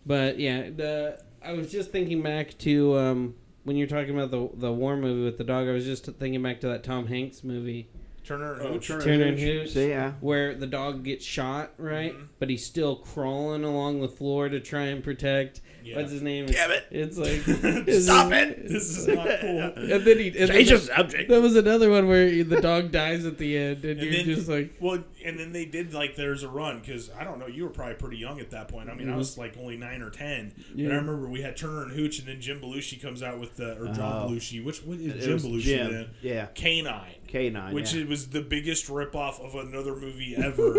But yeah, I was just thinking back to when you're talking about the war movie with the dog. I was just thinking back to that Tom Hanks movie Turner and Hooch. Turner and Hooch. See, yeah. Where the dog gets shot, right? But he's still crawling along the floor to try and protect. Yeah. What's his name? Damn it. It's like Stop it. This is not cool. And then Change the subject. That was another one where the dog dies at the end, and, And you're then, just like, well, and then they did like there's a run because I don't know, you were probably pretty young at that point. I mean, I was like only 9 or 10, but I remember we had Turner and Hooch, and then Jim Belushi comes out with the John Belushi. What is It Jim was Belushi Jim. then? Yeah. Canine. K9. Which yeah. it was the biggest ripoff of another movie ever,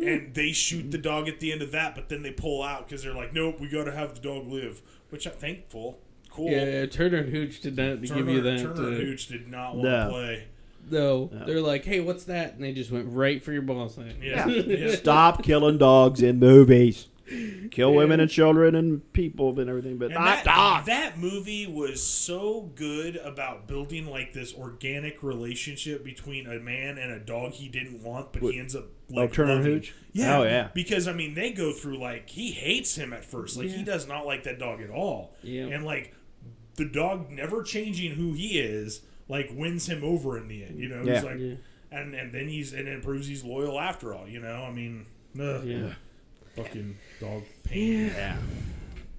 and they shoot the dog at the end of that, but then they pull out because they're like, "Nope, we got to have the dog live." Which I'm thankful, cool. yeah, Turner and Hooch did not give you that. Turner and Hooch did not want No. to play. No, they're like, hey, what's that? And they just went right for your ball sack. Yeah, yeah. Stop killing dogs in movies. Kill women and children and people and everything, but And not dogs. that movie was so good about building like this organic relationship between a man and a dog he didn't want, but he ends up like Turner and loving. Hooch? Yeah, Oh, yeah. Because I mean, they go through like he hates him at first, like he does not like that dog at all, Yeah. and like the dog never changing who he is, like wins him over in the end. You know, Yeah. he's like, and then it proves he's loyal after all. You know, I mean, fucking dog pain. Yeah.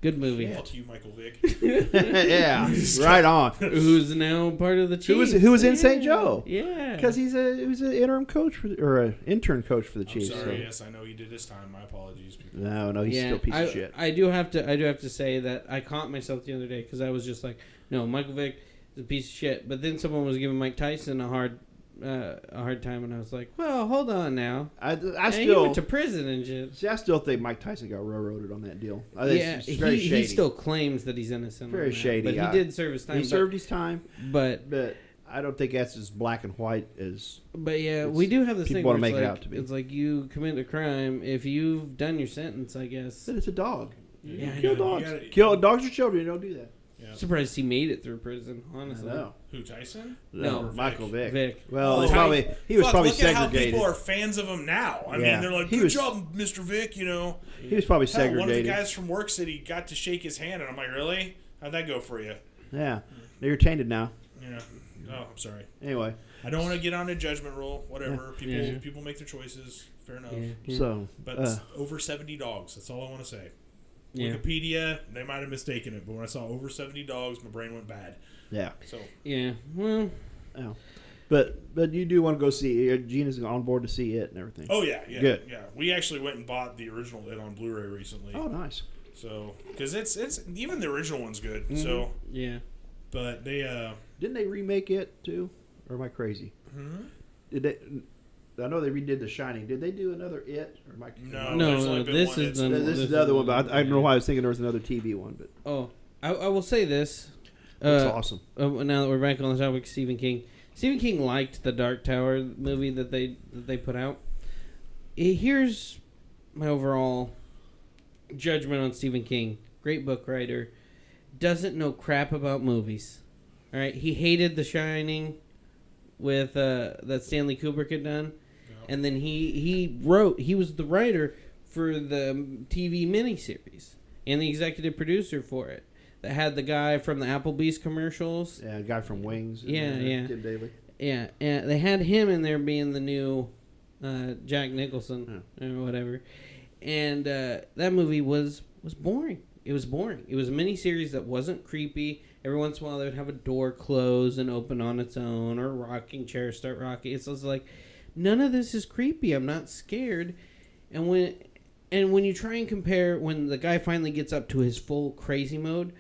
Good movie. Fuck you, Michael Vick. Yeah. Right on. Who's now part of the Chiefs. Who was in St. Joe? Yeah. Because he was an interim coach or an intern coach for the I'm Chiefs. sorry. So. Yes, I know he did his time. My apologies, people. No, he's still a piece of shit. I do have to say that I caught myself the other day because I was just like, no, Michael Vick is a piece of shit. But then someone was giving Mike Tyson a hard time, and I was like, well, hold on now. I he still went to prison and shit. see. I still think Mike Tyson got railroaded on that deal. I think it's very he shady. still claims that he's innocent. Very on that, shady but guy. he did serve his time. He served his time, but I don't think that's as black and white as. yeah, we do have this people thing wanna where make it like, out to be. It's like you commit a crime if you've done your sentence, I guess. But it's a dog. Yeah, Kill dogs. Kill dogs or children. You don't do that. Yeah. Surprised he made it through prison. Honestly, I know. Who, Tyson? No, Or Michael Vick. Vick. Well, Oh, he was probably look at how segregated. people are fans of him now. I mean, they're like, He good was- job, Mr. Vick, you know. He was probably Hell, one of the segregated. guys from Work City got to shake his hand, and I'm like, really? How'd that go for you? Yeah, you're tainted now. Yeah. Oh, I'm sorry. Anyway, I don't want to get on a judgment rule. Whatever. Yeah. People make their choices. Fair enough. Yeah. so But over 70 dogs. That's all I want to say. Yeah. Wikipedia, they might have mistaken it, but when I saw over 70 dogs, my brain went bad. yeah. So Yeah. Well, Oh. But you do want to go see Gina's on board to see it and everything. oh yeah, Good. yeah. We actually went and bought the original It on Blu-ray recently. Oh, nice. So because it's even the original one's good. Mm-hmm. So yeah. but they Didn't they remake it too? Or am I crazy? hmm? Did they? I know they redid The Shining. Did they do another It? Or am I, No, No, there's only been this one. is It's- the- This is the other one, but I don't know why I was thinking there was another TV one. But Oh, I will say this. it's awesome. Now that we're back on the topic, Stephen King. Stephen King liked the Dark Tower movie that they put out. Here's my overall judgment on Stephen King. Great book writer. Doesn't know crap about movies. All right, he hated The Shining with that Stanley Kubrick had done, and then he was the writer for the TV miniseries and the executive producer for it. That had the guy from the Applebee's commercials. Yeah, a guy from Wings. Yeah. Tim Daly. Yeah, and they had him in there being the new Jack Nicholson or whatever. And that movie was boring. It was boring. It was a miniseries that wasn't creepy. Every once in a while, they would have a door close and open on its own, or a rocking chair start rocking. It's just like, none of this is creepy. I'm not scared. And when you try and compare, when the guy finally gets up to his full crazy mode,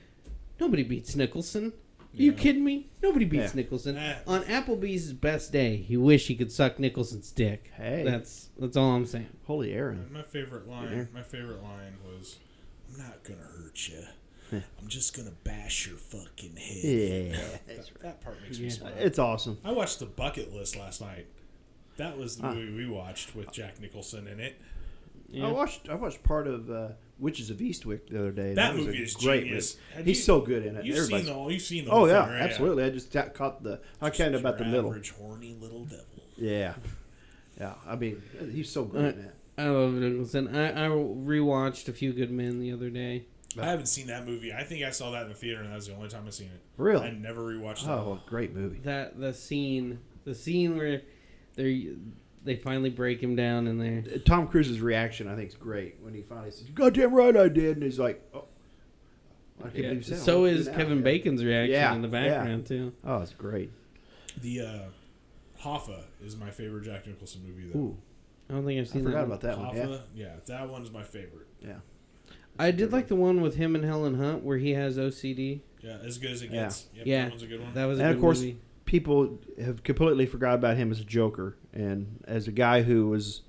nobody beats Nicholson. Are you kidding me? Nobody beats Nicholson. On Applebee's best day, you wish he could suck Nicholson's dick. Hey. That's all I'm saying. Holy Aaron. My favorite line was, "I'm not gonna hurt you. I'm just gonna bash your fucking head." Yeah. That part makes me smile. It's awesome. I watched The Bucket List last night. That was the movie we watched with Jack Nicholson in it. Yeah. I watched part of Witches of Eastwick the other day. That was movie a is great genius. movie. He's so good in it. You've Everybody's- seen the Oh whole yeah, thing, right? absolutely. I just caught I can't about the middle. Average horny little devil. Yeah, yeah. I mean, he's so good in that. I love Nicholson. I rewatched A Few Good Men the other day. I haven't seen that movie. I think I saw that in the theater, and that was the only time I've seen it. Really? I never rewatched that. Oh, great movie. The scene where they finally break him down in there. Tom Cruise's reaction, I think, is great when he finally says, "Goddamn right, I did," and he's like, "Oh, I can't believe you said So it. is Kevin Bacon's reaction Yeah, in the background too. Oh, it's great. The Hoffa is my favorite Jack Nicholson movie. Though. Ooh, I don't think I've I seen forgot that. about that one. Hoffa, yeah, that one's my favorite. Yeah. I did like the one with him and Helen Hunt where he has OCD. Yeah, as good as it Yeah. gets. Yep, Yeah, that one's a good one. That was a And good of course, movie. people have completely forgot about him as a Joker and as a guy who was.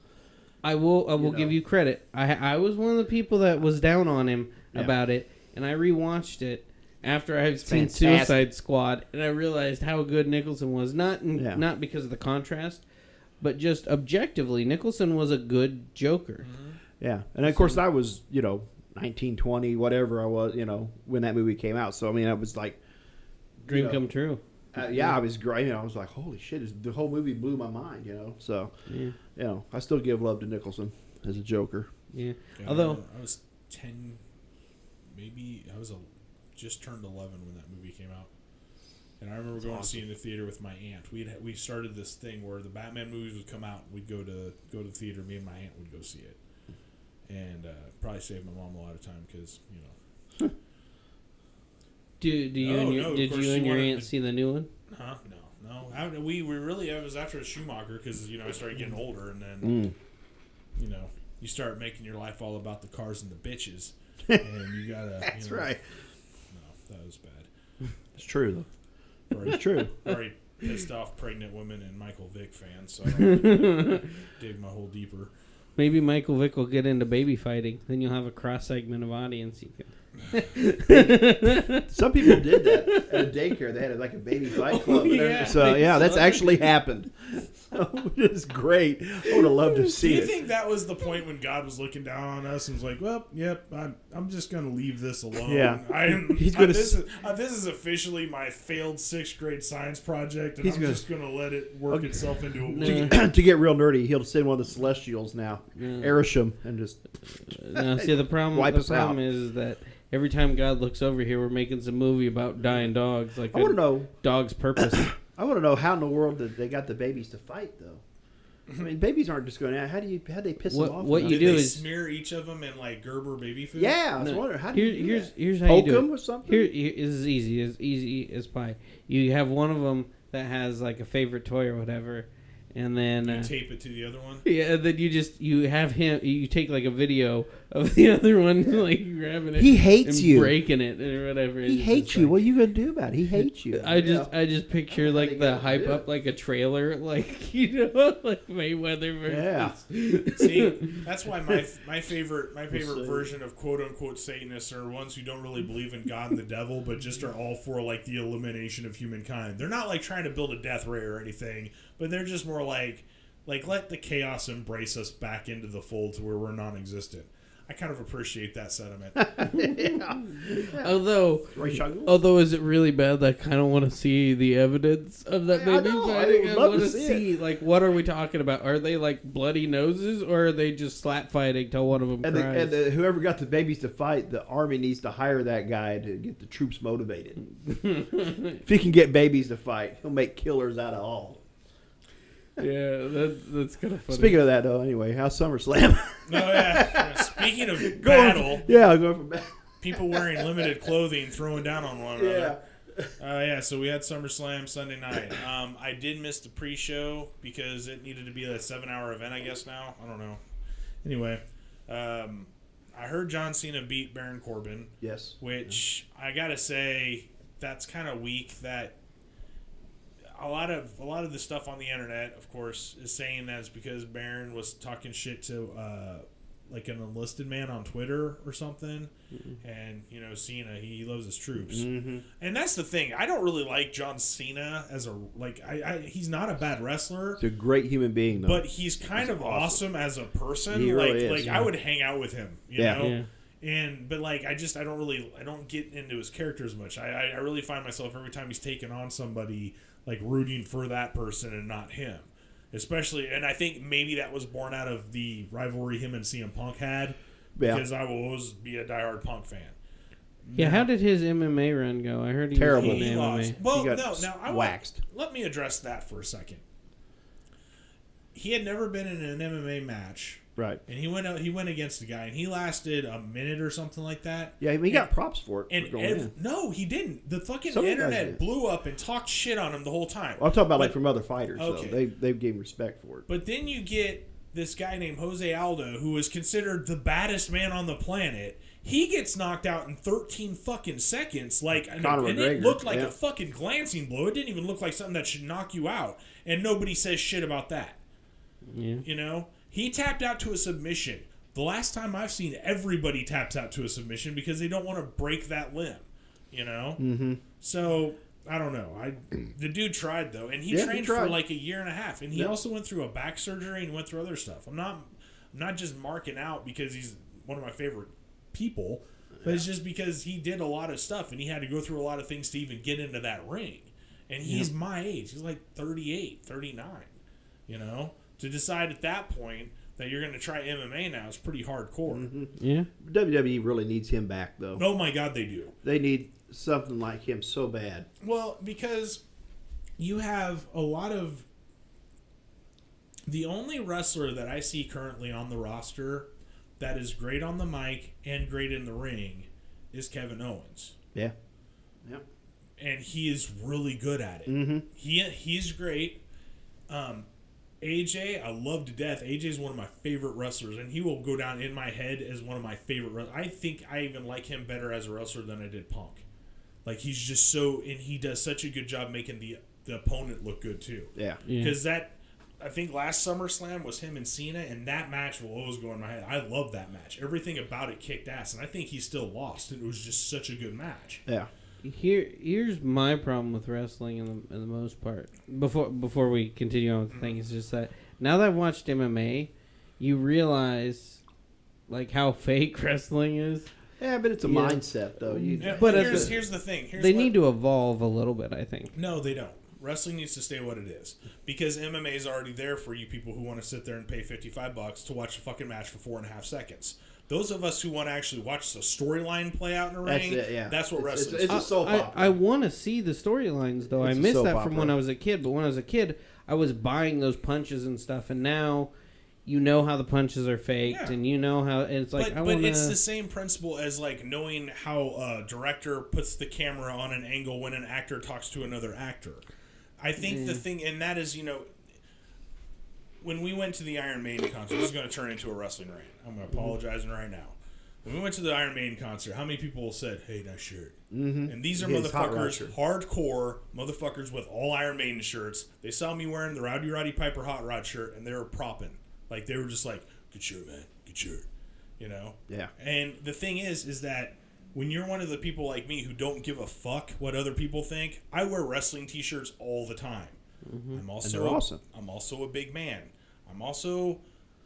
I will know. give you credit. I was one of the people that was down on him about it, and I rewatched it after I've seen fantastic. Suicide Squad, and I realized how good Nicholson was. Not because of the contrast, but just objectively, Nicholson was a good Joker. Yeah, and of course I was 19, 20, whatever I was, when that movie came out. So I mean, I was like, Dream come true. I was great. I was like, holy shit! The whole movie blew my mind. So Yeah. I still give love to Nicholson as a Joker. Yeah. Yeah, Although I was 10, maybe I was just turned 11 when that movie came out, And I remember going to see it in the theater with my aunt. We started this thing where the Batman movies would come out, and we'd go to the theater. Me and my aunt would go see it, and probably save my mom a lot of time because Did you and your aunt see the new one? Huh? No. We really. It was after Schumacher because I started getting older, and then you start making your life all about the cars and the bitches, and you gotta. That's right. No, that was bad. It's true though. It's true. Already pissed off pregnant women and Michael Vick fans, so I don't dig my hole deeper. Maybe Michael Vick will get into baby fighting. Then you'll have a cross segment of audience. You can. Some people did that at a daycare. They had like a baby fight club. So that's actually happened. It's great. I would have loved to see it. Do you think that was the point when God was looking down on us and was like, "Well, yep, I'm just going to leave this alone. Yeah, this is officially my failed 6th grade science project, and I'm just going to let it work itself into a week." To get real nerdy, he'll send one of the Celestials now, Erisham, and just see the problem is that every time God looks over here, we're making some movie about dying dogs. Like I want to know dog's purpose. I want to know how in the world did they got the babies to fight though. I mean, babies aren't just going out. How they piss them off? What you do is smear each of them in like Gerber baby food. Yeah, I was wondering how do you here's how poke you do them it. with something. Here is easy as pie. You have one of them that has like a favorite toy or whatever, and then you tape it to the other one. Yeah, and then you have him. You take like a video of the other one, like grabbing it. He hates and you, breaking it or whatever. He hates you. What are you gonna do about it? He hates you. I just picture like the hype up like a trailer, like like Mayweather versus. See, that's why my favorite version of quote unquote Satanists are ones who don't really believe in God and the devil, but just are all for like the elimination of humankind. They're not like trying to build a death ray or anything, but they're just more like let the chaos embrace us back into the fold to where we're non-existent. I kind of appreciate that sentiment. Although, is it really bad? I kind of want to see the evidence of that baby fighting. I want to see like, what are we talking about? Are they like bloody noses, or are they just slap fighting till one of them cries? And whoever got the babies to fight, the army needs to hire that guy to get the troops motivated. If he can get babies to fight, he'll make killers out of all. Yeah, that's kind of funny. Speaking of that, though, anyway, how's SummerSlam? Speaking of battle, going from battle. People wearing limited clothing throwing down on one another. So we had SummerSlam Sunday night. I did miss the pre-show because it needed to be a 7-hour event, I guess now. I don't know. Anyway, I heard John Cena beat Baron Corbin. Yes. Which, I gotta say, that's kind of weak that a lot of the stuff on the internet, of course, is saying that it's because Baron was talking shit to like an enlisted man on Twitter or something, and Cena, he loves his troops, and that's the thing. I don't really like John Cena as a he's not a bad wrestler. He's a great human being, though. But he's kind of awesome as a person. He really is, I would hang out with him, you know. But I don't get into his character as much. I really find myself every time he's taken on somebody like rooting for that person and not him, especially. And I think maybe that was born out of the rivalry him and CM Punk had, because I will always be a diehard Punk fan. Yeah, how did his MMA run go? I heard he terrible. Was he lost. Well, I waxed. Let me address that for a second. He had never been in an MMA match. Right. And he went against the guy, and he lasted a minute or something like that. Yeah, he got props for it. No, he didn't. The fucking internet blew up and talked shit on him the whole time. Well, I'm talking about from other fighters. Okay. So they gave respect for it. But then you get this guy named Jose Aldo, who is considered the baddest man on the planet. He gets knocked out in 13 fucking seconds. It looked like a fucking glancing blow. It didn't even look like something that should knock you out. And nobody says shit about that. Yeah. He tapped out to a submission. The last time I've seen everybody taps out to a submission because they don't want to break that limb, Mm-hmm. So, I don't know. The dude tried, though. And he trained for like a year and a half. And he also went through a back surgery and went through other stuff. I'm not just marking out because he's one of my favorite people, but it's just because he did a lot of stuff and he had to go through a lot of things to even get into that ring. And he's my age. He's like 38, 39, To decide at that point that you're going to try MMA now is pretty hardcore. Yeah. WWE really needs him back, though. Oh, my God, they do. They need something like him so bad? Well, because you have a lot of... The only wrestler that I see currently on the roster that is great on the mic and great in the ring is Kevin Owens. Yeah. Yep. And he is really good at it. Mm-hmm. He's great. AJ, I love to death. AJ is one of my favorite wrestlers, and he will go down in my head as one of my favorite wrestlers. I think I even like him better as a wrestler than I did Punk. Like, he's just so... And he does such a good job making the opponent look good, too. Yeah. Because that... I think last SummerSlam was him and Cena, and that match will always go in my head. I love that match. Everything about it kicked ass, and I think he still lost. It was just such a good match. Yeah. Here's my problem with wrestling in the most part. Before we continue on with the thing, it's just that now that I've watched MMA, you realize like how fake wrestling is. Yeah, but it's a mindset, though. But here's the thing. They need to evolve a little bit, I think. No, they don't. Wrestling needs to stay what it is because MMA is already there for you people who want to sit there and pay $55 to watch a fucking match for 4.5 seconds. Those of us who want to actually watch the storyline play out in a ring, that's what wrestling is. It's a soap opera. I want to see the storylines, though. I missed that from when I was a kid. But when I was a kid, I was buying those punches and stuff. And now you know how the punches are faked, and you know how it's like. But it's the same principle as like knowing how a director puts the camera on an angle when an actor talks to another actor. I think the thing, and that is, when we went to the Iron Maiden concert, this is going to turn into a wrestling rant. I'm going to apologize right now. When we went to the Iron Maiden concert, how many people said, "Hey, nice shirt"? Mm-hmm. And these are motherfuckers, hardcore motherfuckers with all Iron Maiden shirts. They saw me wearing the Rowdy Roddy Piper Hot Rod shirt, and they were propping. Like, they were just like, "Good shirt, man. Good shirt." Yeah. And the thing is that when you're one of the people like me who don't give a fuck what other people think, I wear wrestling t-shirts all the time. Mm-hmm. And they're awesome. I'm also a big man. I'm also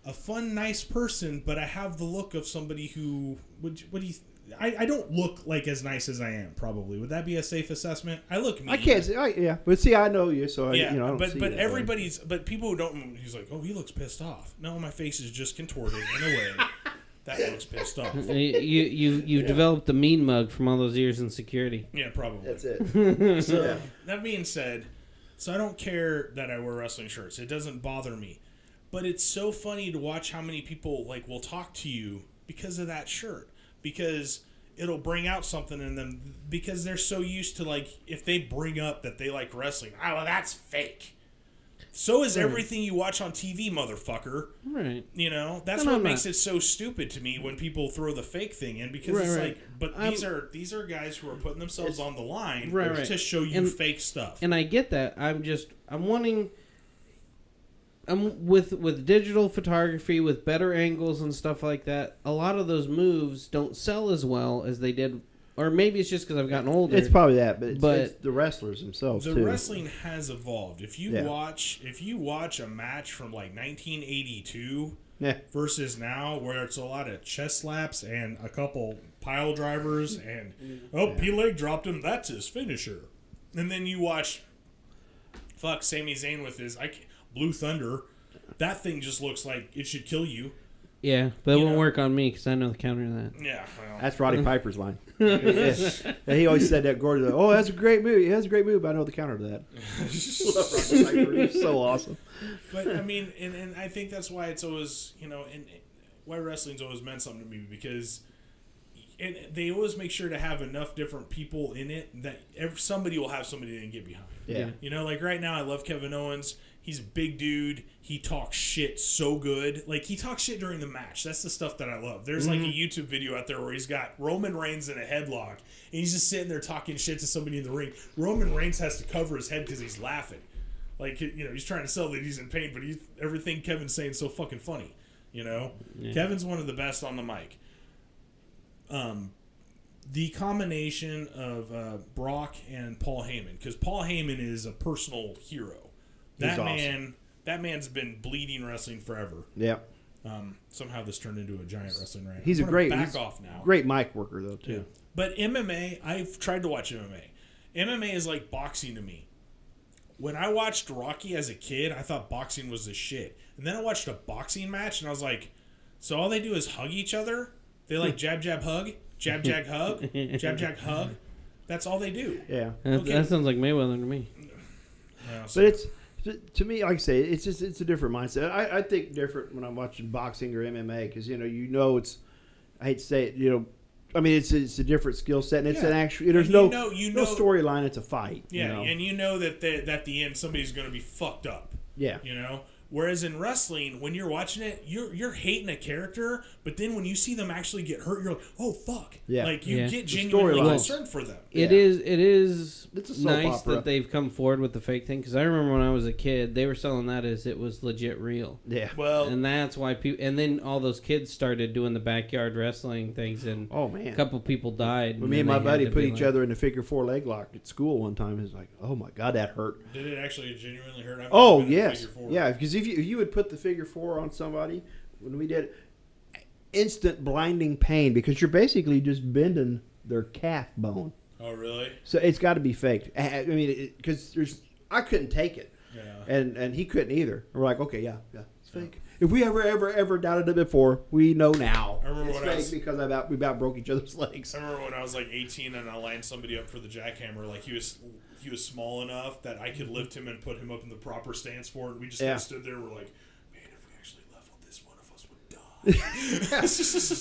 a fun, nice person, but I have the look of somebody who I don't look like as nice as I am. Probably would that be a safe assessment? I look mean. I can't say, but see, I know you, so I don't but see but everybody's but people who don't. He's like, oh, he looks pissed off. No, my face is just contorted in a way that looks pissed off. You've developed the mean mug from all those years in security. Yeah, probably. That's it. So that being said, so I don't care that I wear wrestling shirts. It doesn't bother me. But it's so funny to watch how many people like will talk to you because of that shirt. Because it'll bring out something in them because they're so used to like if they bring up that they like wrestling, well, that's fake. So is everything you watch on TV, motherfucker. Right. That's what makes it so stupid to me when people throw the fake thing in because it's like, but these are guys who are putting themselves on the line to show you fake stuff. And I get that. I'm with digital photography, with better angles and stuff like that. A lot of those moves don't sell as well as they did. Or maybe it's just because I've gotten older. It's probably that, but it's the wrestlers themselves too. The wrestling has evolved. If you watch a match from like 1982 versus now, where it's a lot of chest slaps and a couple pile drivers, and he leg dropped him. That's his finisher. And then you watch, Sami Zayn with his Blue Thunder. That thing just looks like it should kill you. Yeah, but it won't work on me because I know the counter to that. Yeah, well. That's Roddy Piper's line. And he always said that. Gordon, that's a great movie. He has a great movie, but I know the counter to that. Love Roddy Piper. He's so awesome. But I mean, and I think that's why it's always and why wrestling's always meant something to me because they always make sure to have enough different people in it that somebody will have somebody they can get behind. Yeah. Like right now, I love Kevin Owens. He's a big dude. He talks shit so good. Like, he talks shit during the match. That's the stuff that I love. There's, like, a YouTube video out there where he's got Roman Reigns in a headlock, and he's just sitting there talking shit to somebody in the ring. Roman Reigns has to cover his head because he's laughing. Like, he's trying to sell that he's in pain, but everything Kevin's saying is so fucking funny, Yeah. Kevin's one of the best on the mic. The combination of Brock and Paul Heyman, because Paul Heyman is a personal hero. That man's been bleeding wrestling forever. Yeah. Somehow this turned into a giant wrestling rant. He's off now. Great mic worker though too. Yeah. But MMA, I've tried to watch MMA. MMA is like boxing to me. When I watched Rocky as a kid, I thought boxing was the shit. And then I watched a boxing match and I was like, so all they do is hug each other? They like jab, jab, hug? Jab, jab, hug? Jab, jab, hug? That's all they do. Yeah. That sounds like Mayweather to me. Yeah, But it's, to me, like I say, it's a different mindset. I think different when I'm watching boxing or MMA because it's, I hate to say it, I mean it's a different skill set and it's an actual. There's no storyline. It's a fight. Yeah, and that at the end somebody's going to be fucked up. Yeah. Whereas in wrestling, when you're watching it, you're hating a character, but then when you see them actually get hurt, you're like, oh fuck! Yeah. Like you get genuinely concerned for them. It is it's a soap nice opera. that they've come forward with the fake thing because I remember when I was a kid, they were selling that as it was legit real. Yeah. Well, and that's why people. And then all those kids started doing the backyard wrestling things, and a couple people died. When me and my buddy put each other in the figure 4 leg lock at school one time, it was like, oh my god, that hurt. Did it actually genuinely hurt? Yes, yeah. Because if you would put the figure 4 on somebody, when we did, instant blinding pain because you're basically just bending their calf bone. Oh, really? So it's got to be faked. I mean, because I couldn't take it, and he couldn't either. We're like, okay, yeah, it's fake. If we ever doubted it before, we know now. I remember it's fake because we about broke each other's legs. I remember when I was like 18 and I lined somebody up for the jackhammer. Like he was small enough that I could lift him and put him up in the proper stance for it. And we just kind of stood there and we're like, man, if we actually leveled this, one of us would die.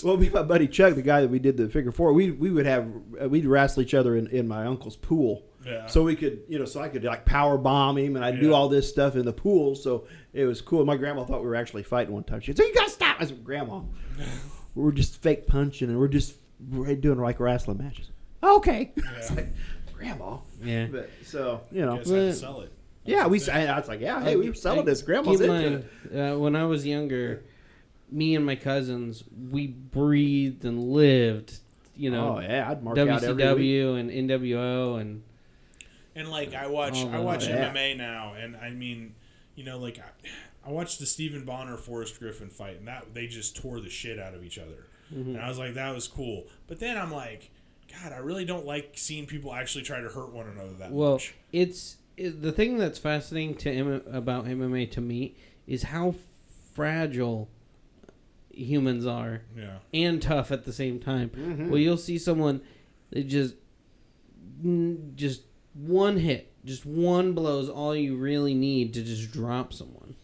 Well, me and my buddy Chuck, the guy that we did the figure 4, we'd wrestle each other in my uncle's pool. Yeah. So we could, so I could like power bomb him, and I'd do all this stuff in the pool. So it was cool. My grandma thought we were actually fighting one time. She said, "You gotta stop!" I said, "Grandma, we're just fake punching, and we're doing like wrestling matches." Okay. It's like, Grandma. Yeah. But, so You guys had to sell it. Yeah, I was like, hey, we were selling this. Grandma's into it. When I was younger, me and my cousins, we breathed and lived. Oh yeah, I'd mark out every WCW and NWO and like I watch MMA now, and I mean, like I watched the Stephen Bonner Forrest Griffin fight, and that they just tore the shit out of each other, and I was like, that was cool. But then I'm like, God, I really don't like seeing people actually try to hurt one another that much. Well, the thing that's fascinating about MMA to me is how fragile humans are, and tough at the same time. Mm-hmm. Well, you'll see someone that just one hit, just one blow is all you really need to just drop someone.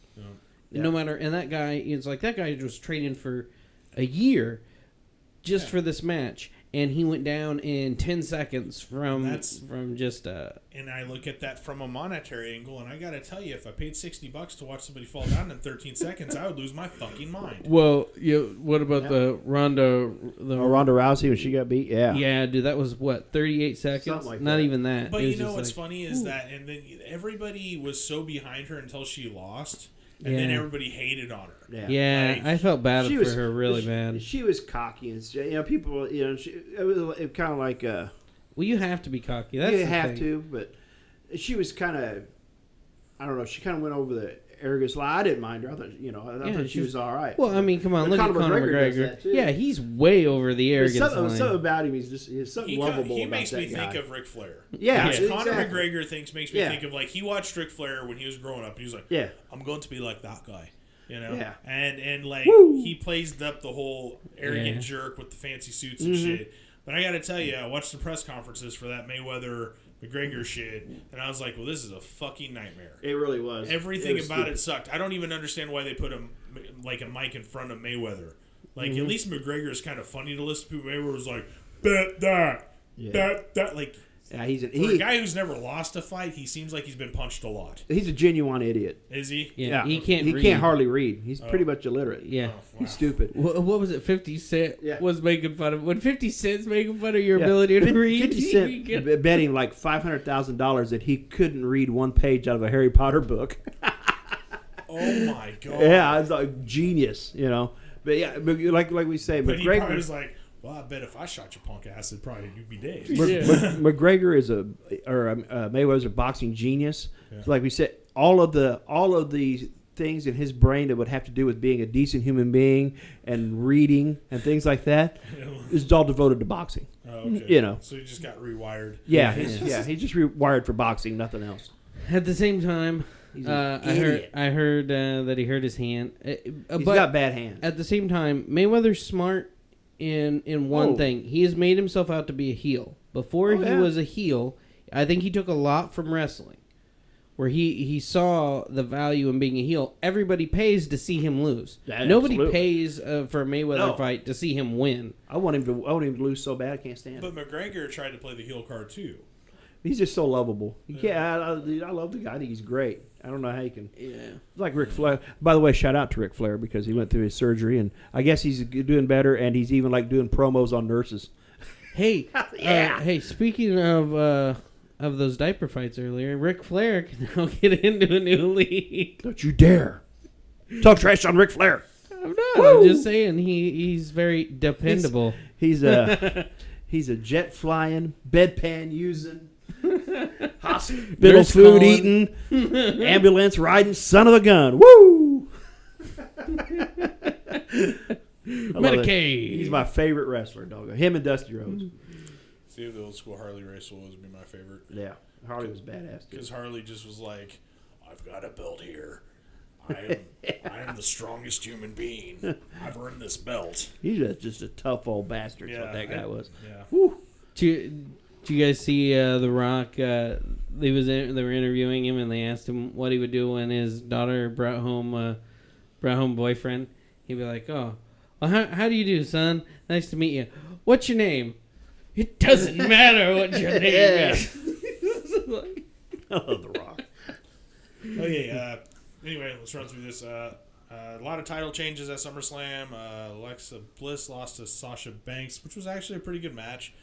Yeah. No matter, and that guy, it's like that guy was training for a year just for this match, and he went down in 10 seconds from just and I look at that from a monetary angle, and I gotta tell you, if I paid $60 to watch somebody fall down in 13 seconds, I would lose my fucking mind. Well, what about the Ronda Rousey when she got beat? Yeah, dude, that was what, 38 seconds? Something like Not that. even that. But what's funny is that, and then everybody was so behind her until she lost. And then everybody hated on her. Yeah, I felt bad for her really bad. She was cocky, and people, it was kind of like. Well, you have to be cocky. That's you have to, but she was kind of, I don't know. She kind of went over the arrogance line. I didn't mind her. I thought she was all right. Well, I mean, come on, look at Conor McGregor. Yeah, he's way over the arrogance line. Something about him, he's something lovable. He makes me think of Ric Flair. Yeah, exactly. Conor McGregor makes me think of, like, he watched Ric Flair when he was growing up. And he was like, I'm going to be like that guy. Yeah. And like, he plays up the whole arrogant jerk with the fancy suits and shit. But I got to tell you, I watched the press conferences for that Mayweather-McGregor shit, and I was like, well, this is a fucking nightmare. It really was. Everything about it sucked. I don't even understand why they put a mic in front of Mayweather. Like, at least McGregor is kind of funny to listen to. Mayweather was like, bet that. Bet that. Like, for a guy who's never lost a fight, he seems like he's been punched a lot. He's a genuine idiot. Is he? Yeah. He can't hardly read. He's pretty much illiterate. Yeah. Oh, wow. He's stupid. What was it? 50 Cent was making fun of. When 50 Cent's making fun of your ability to read, 50 Cent bet him like $500,000 that he couldn't read one page out of a Harry Potter book. Oh my god. Yeah, it's like genius, But yeah, like we say, but McGregor he probably was like, well, I bet if I shot your punk ass, it'd probably you'd be dead. McGregor is Mayweather's a boxing genius. Yeah. So like we said, all of the things in his brain that would have to do with being a decent human being and reading and things like that is all devoted to boxing. Oh, okay. So he just got rewired. Yeah, he's just rewired for boxing, nothing else. At the same time, I heard that he hurt his hand. He's got bad hands. At the same time, Mayweather's smart in one thing. He has made himself out to be a heel. before he was a heel. I think he took a lot from wrestling, where he saw the value in being a heel. Everybody pays to see him lose. Yeah, Nobody absolutely. pays for a Mayweather fight to see him win. I want him to lose so bad I can't stand it. But McGregor tried to play the heel card too. He's just so lovable. I love the guy. I think he's great. I don't know how he can. Yeah. Like Ric Flair. By the way, shout out to Ric Flair because he went through his surgery and I guess he's doing better and he's even like doing promos on nurses. Hey, hey! Speaking of those diaper fights earlier, Ric Flair can now get into a new league. Don't you dare talk trash on Ric Flair. I'm not. I'm just saying he's very dependable. He's a jet flying, bedpan using, hospital food eating, ambulance riding son of a gun. Woo! Medicaid. He's my favorite wrestler, dog. Him and Dusty Rhodes. See if the old school Harley race will always be my favorite. Yeah, Harley was badass. Because Harley just was like, I've got a belt here. I am the strongest human being. I've earned this belt. He's just a tough old bastard. That's what that guy was. Yeah. Woo. Did you guys see The Rock? They were interviewing him, and they asked him what he would do when his daughter brought home boyfriend. He'd be like, "Oh, well, how do you do, son? Nice to meet you. What's your name? It doesn't matter what your name is." I love The Rock. Okay. Anyway, let's run through this. A lot of title changes at SummerSlam. Alexa Bliss lost to Sasha Banks, which was actually a pretty good match.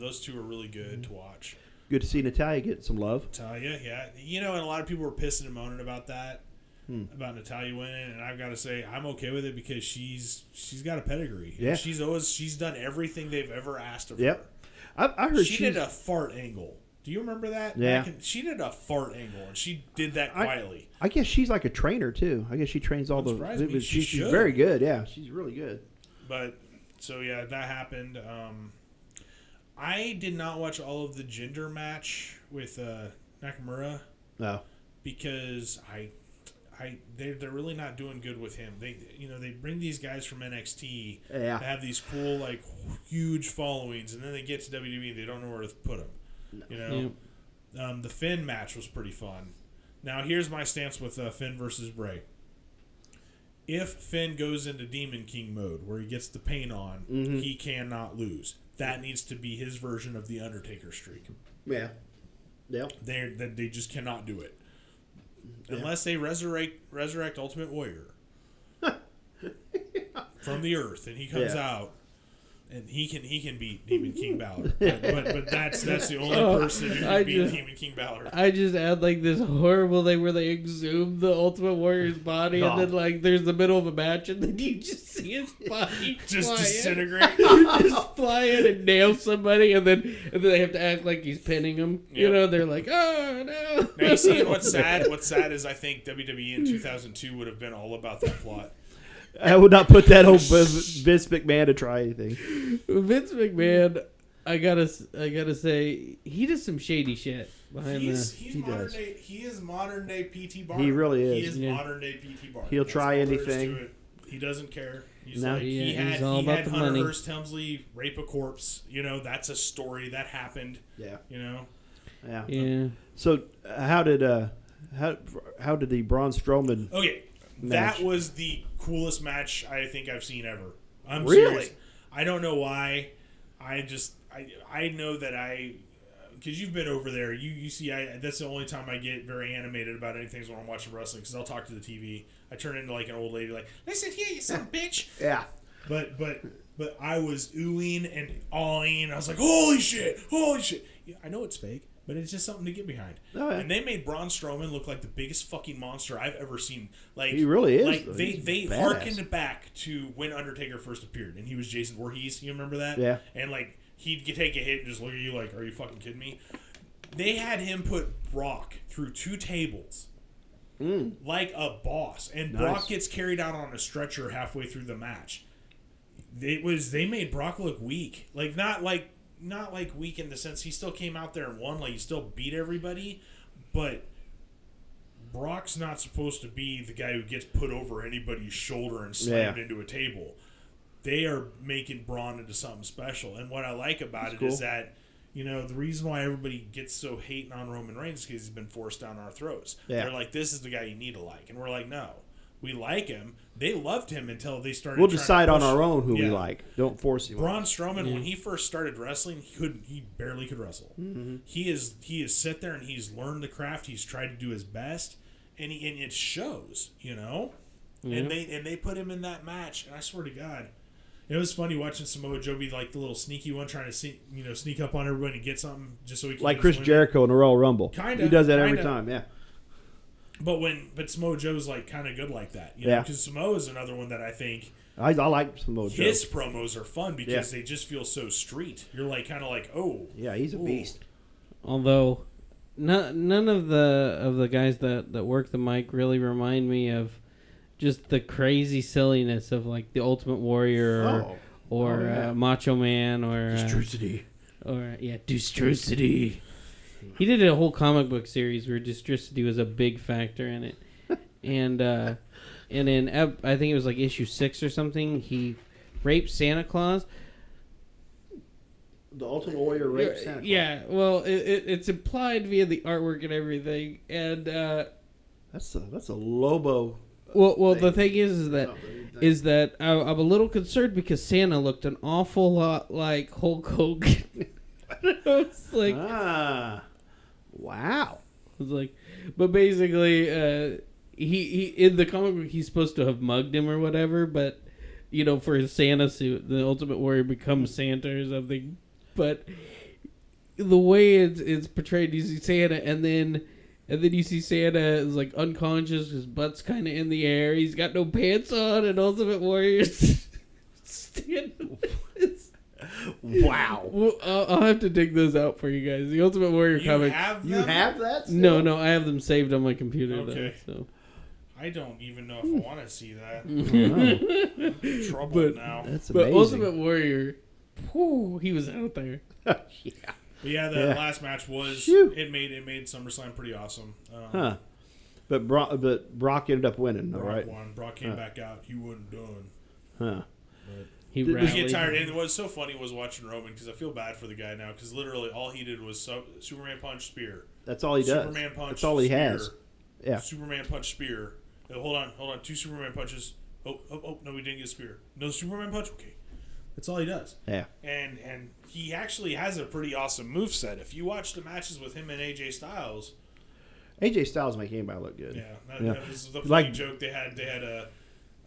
Those two were really good to watch. Good to see Natalya get some love. Natalya, yeah. And a lot of people were pissing and moaning about that, about Natalya winning, and I've got to say, I'm okay with it because she's got a pedigree. Yeah. She's done everything they've ever asked of Yep. her. I heard she did a fart angle. Do you remember that? Yeah. She did a fart angle, and she did that quietly. I guess she's like a trainer, too. I guess she trains all Wouldn't surprise me. She's She should. very good, yeah. She's really good. But, so yeah, that happened. I did not watch all of the gender match with Nakamura. No. Because they're really not doing good with him. They bring these guys from NXT to have these cool, like, huge followings, and then they get to WWE and they don't know where to put them. The Finn match was pretty fun. Now, here's my stance with Finn versus Bray. If Finn goes into Demon King mode, where he gets the paint on, he cannot lose. That needs to be his version of the Undertaker streak. Yeah. Yep. They just cannot do it. Unless they resurrect Ultimate Warrior from the earth, and he comes out, and he can beat Demon King Balor. But that's the only person who can beat Demon King Balor. I just add like this horrible thing where they exhume the Ultimate Warrior's body, and then like there's the middle of a match, and then you just see his body just disintegrate, just fly in and nail somebody, and then they have to act like he's pinning him. Yep. They're like, oh no. Now you see what's sad. What's sad is I think WWE in 2002 would have been all about that plot. I would not put that old Vince McMahon to try anything. Vince McMahon, I gotta say, he does some shady shit behind He is modern day P.T. Barnum. He really is. He is modern day P.T. Barnum. He'll try anything. He doesn't care. He's No. like He's all he about had the Hunter money. Hearst Helmsley rape a corpse. That's a story that happened. Yeah. Yeah. So how did the Braun Strowman? Okay, match? that was the coolest match I think I've seen ever. I'm Really? serious. I don't know why. I know that because you've been over there. You see, that's the only time I get very animated about anything is when I'm watching wrestling because I'll talk to the TV. I turn into like an old lady, like, listen here, you son of a bitch. Yeah. But I was oohing and awing. I was like, holy shit. Yeah, I know it's fake, but it's just something to get behind. Oh, yeah. And they made Braun Strowman look like the biggest fucking monster I've ever seen. Like He really is. Like though. they He's badass. harkened back to when Undertaker first appeared, and he was Jason Voorhees. You remember that? Yeah. And like he'd take a hit and just look at you like, are you fucking kidding me? They had him put Brock through 2 tables. Like a boss, and Nice. Brock gets carried out on a stretcher halfway through the match. They made Brock look weak, like not like weak in the sense he still came out there and won, like he still beat everybody, but Brock's not supposed to be the guy who gets put over anybody's shoulder and slammed into a table. They are making Braun into something special, and what I like about it is that the reason why everybody gets so hating on Roman Reigns is because he's been forced down our throats. Yeah. They're like, this is the guy you need to like. And we're like, no. We like him. They loved him until they started. We'll decide on our own who we like. Don't force him. Braun Strowman, when he first started wrestling, he barely could wrestle. Mm-hmm. He is sit there and he's learned the craft. He's tried to do his best, and it shows. Mm-hmm. And they put him in that match. And I swear to God, it was funny watching Samoa Joe be like the little sneaky one, trying to sneak up on everybody and get something just so he can like Chris Jericho in the Royal Rumble. He does that every time. Yeah. But Samoa Joe's like kind of good like that, because Samoa is another one that I think I like Samoa Joe. His promos are fun because they just feel so street. You're like kind of like, oh, yeah, he's a beast. Although none of the guys that work the mic really remind me of just the crazy silliness of like the Ultimate Warrior or Macho Man or Distrucity. Distrucity. He did a whole comic book series where Districity was a big factor in it, and in I think it was like issue 6 or something, he raped Santa Claus. The Ultimate Warrior raped Santa Claus. Yeah, well, it's implied via the artwork and everything, and that's a Lobo. Well, the thing is that I'm a little concerned because Santa looked an awful lot like Hulk Hogan. It's like, wow. I was like, but basically, he in the comic book he's supposed to have mugged him or whatever, but for his Santa suit, the Ultimate Warrior becomes Santa or something. But the way it's portrayed, you see Santa, and then you see Santa is like unconscious, his butt's kind of in the air, he's got no pants on, and Ultimate Warrior's standing. Wow. Well, I'll have to dig those out for you guys. The Ultimate Warrior comic. You have that still? No, I have them saved on my computer. Okay. Though, so. I don't even know if I want to see that. I'm in trouble now. That's amazing. But Ultimate Warrior, he was out there. But the last match was it made SummerSlam pretty awesome. But Brock ended up winning, though, right? Brock won. Brock came back out. He wasn't done. But He get tired. And what's so funny was watching Roman, because I feel bad for the guy now, because literally all he did was Superman punch, spear. That's all he does. Superman punch. That's all he has. Yeah. Superman punch, spear. Hold on. 2 Superman punches. Oh, no, we didn't get a spear. No Superman punch? Okay. That's all he does. Yeah. And he actually has a pretty awesome moveset. If you watch the matches with him and AJ Styles. AJ Styles make anybody look good. Yeah. That was the funny joke they had. They had a...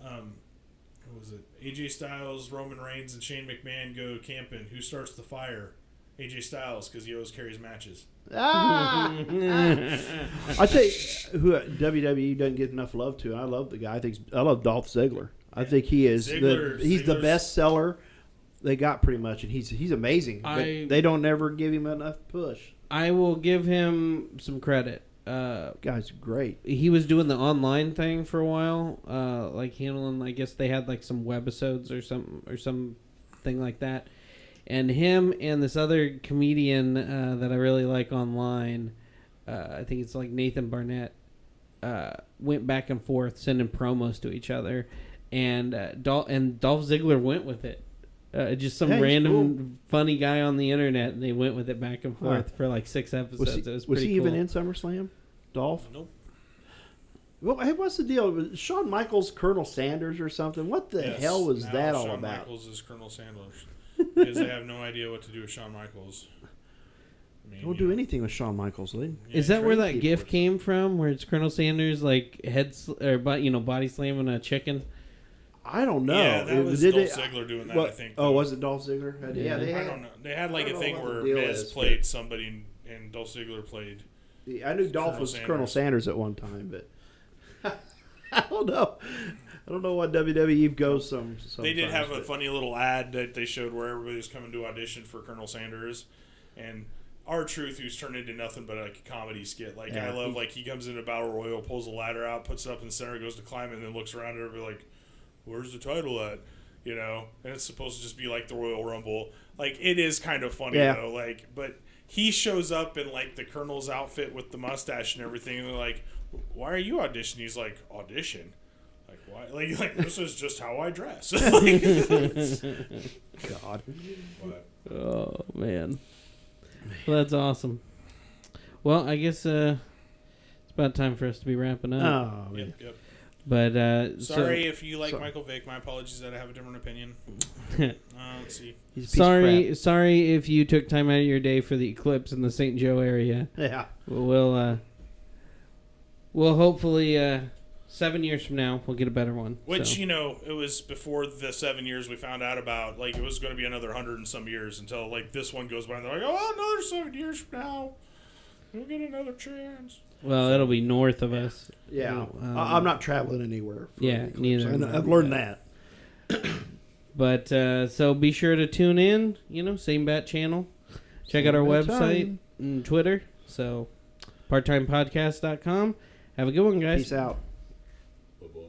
what was it? AJ Styles, Roman Reigns, and Shane McMahon go camping. Who starts the fire? AJ Styles, because he always carries matches. I tell you who WWE doesn't get enough love to. I love the guy. I love Dolph Ziggler. I think he is he's the best seller they got pretty much, and he's amazing. But they don't ever give him enough push. I will give him some credit. Guy's great. He was doing the online thing for a while, like handling. I guess they had like some webisodes or something like that. And him and this other comedian that I really like online, I think it's like Nathan Barnett, went back and forth sending promos to each other, and Dolph Ziggler went with it. Just some random funny guy on the internet, and they went with it back and forth for like 6 episodes. Was he even in SummerSlam? Dolph? Nope. Well, hey, what's the deal? Was Shawn Michaels Colonel Sanders or something? What the hell was that all Shawn about? Shawn Michaels is Colonel Sanders because they have no idea what to do with Shawn Michaels. Don't do anything with Shawn Michaels, Lee. Is that where that GIF came from? Where it's Colonel Sanders like body slamming a chicken? I don't know. Yeah, that was Dolph Ziggler doing that. I think. Oh, was it Dolph Ziggler? Yeah, I don't know. They had like a thing where Miz played somebody and Dolph Ziggler played. I knew Dolph was Colonel Sanders at one time, but I don't know. I don't know what WWE goes some. They did have a funny little ad that they showed where everybody was coming to audition for Colonel Sanders, and R-Truth, who's turned into nothing but like a comedy skit. Like I love, like he comes into Battle Royal, pulls a ladder out, puts it up in the center, goes to climb it, and then looks around at everybody like, "Where's the title at?" And it's supposed to just be like the Royal Rumble. Like it is kind of funny though. Like, but he shows up in like the Colonel's outfit with the mustache and everything, and they're like, "Why are you auditioning?" He's like, "Audition." Like why? Like this is just how I dress. God. Oh man. Well, that's awesome. Well, I guess it's about time for us to be wrapping up. Oh, Yep, yep. But Sorry if you like Michael Vick. My apologies that I have a different opinion. Let's see. he's a piece of crap. Sorry if you took time out of your day for the Eclipse in the St. Joe area. Yeah. We'll hopefully 7 years from now we'll get a better one. Which, so. you know, it was before the 7 years we found out about, like, it was going to be another 100 and some years until, like, this one goes by and they're like, oh, another 7 years from now, we'll get another chance. Well, it'll be north of us. Yeah. I'm not traveling anywhere. Yeah, neither. I've learned that. But, so be sure to tune in, Same Bat channel. Check out our website and Twitter. So, parttimepodcast.com. Have a good one, guys. Peace out. Bye-bye.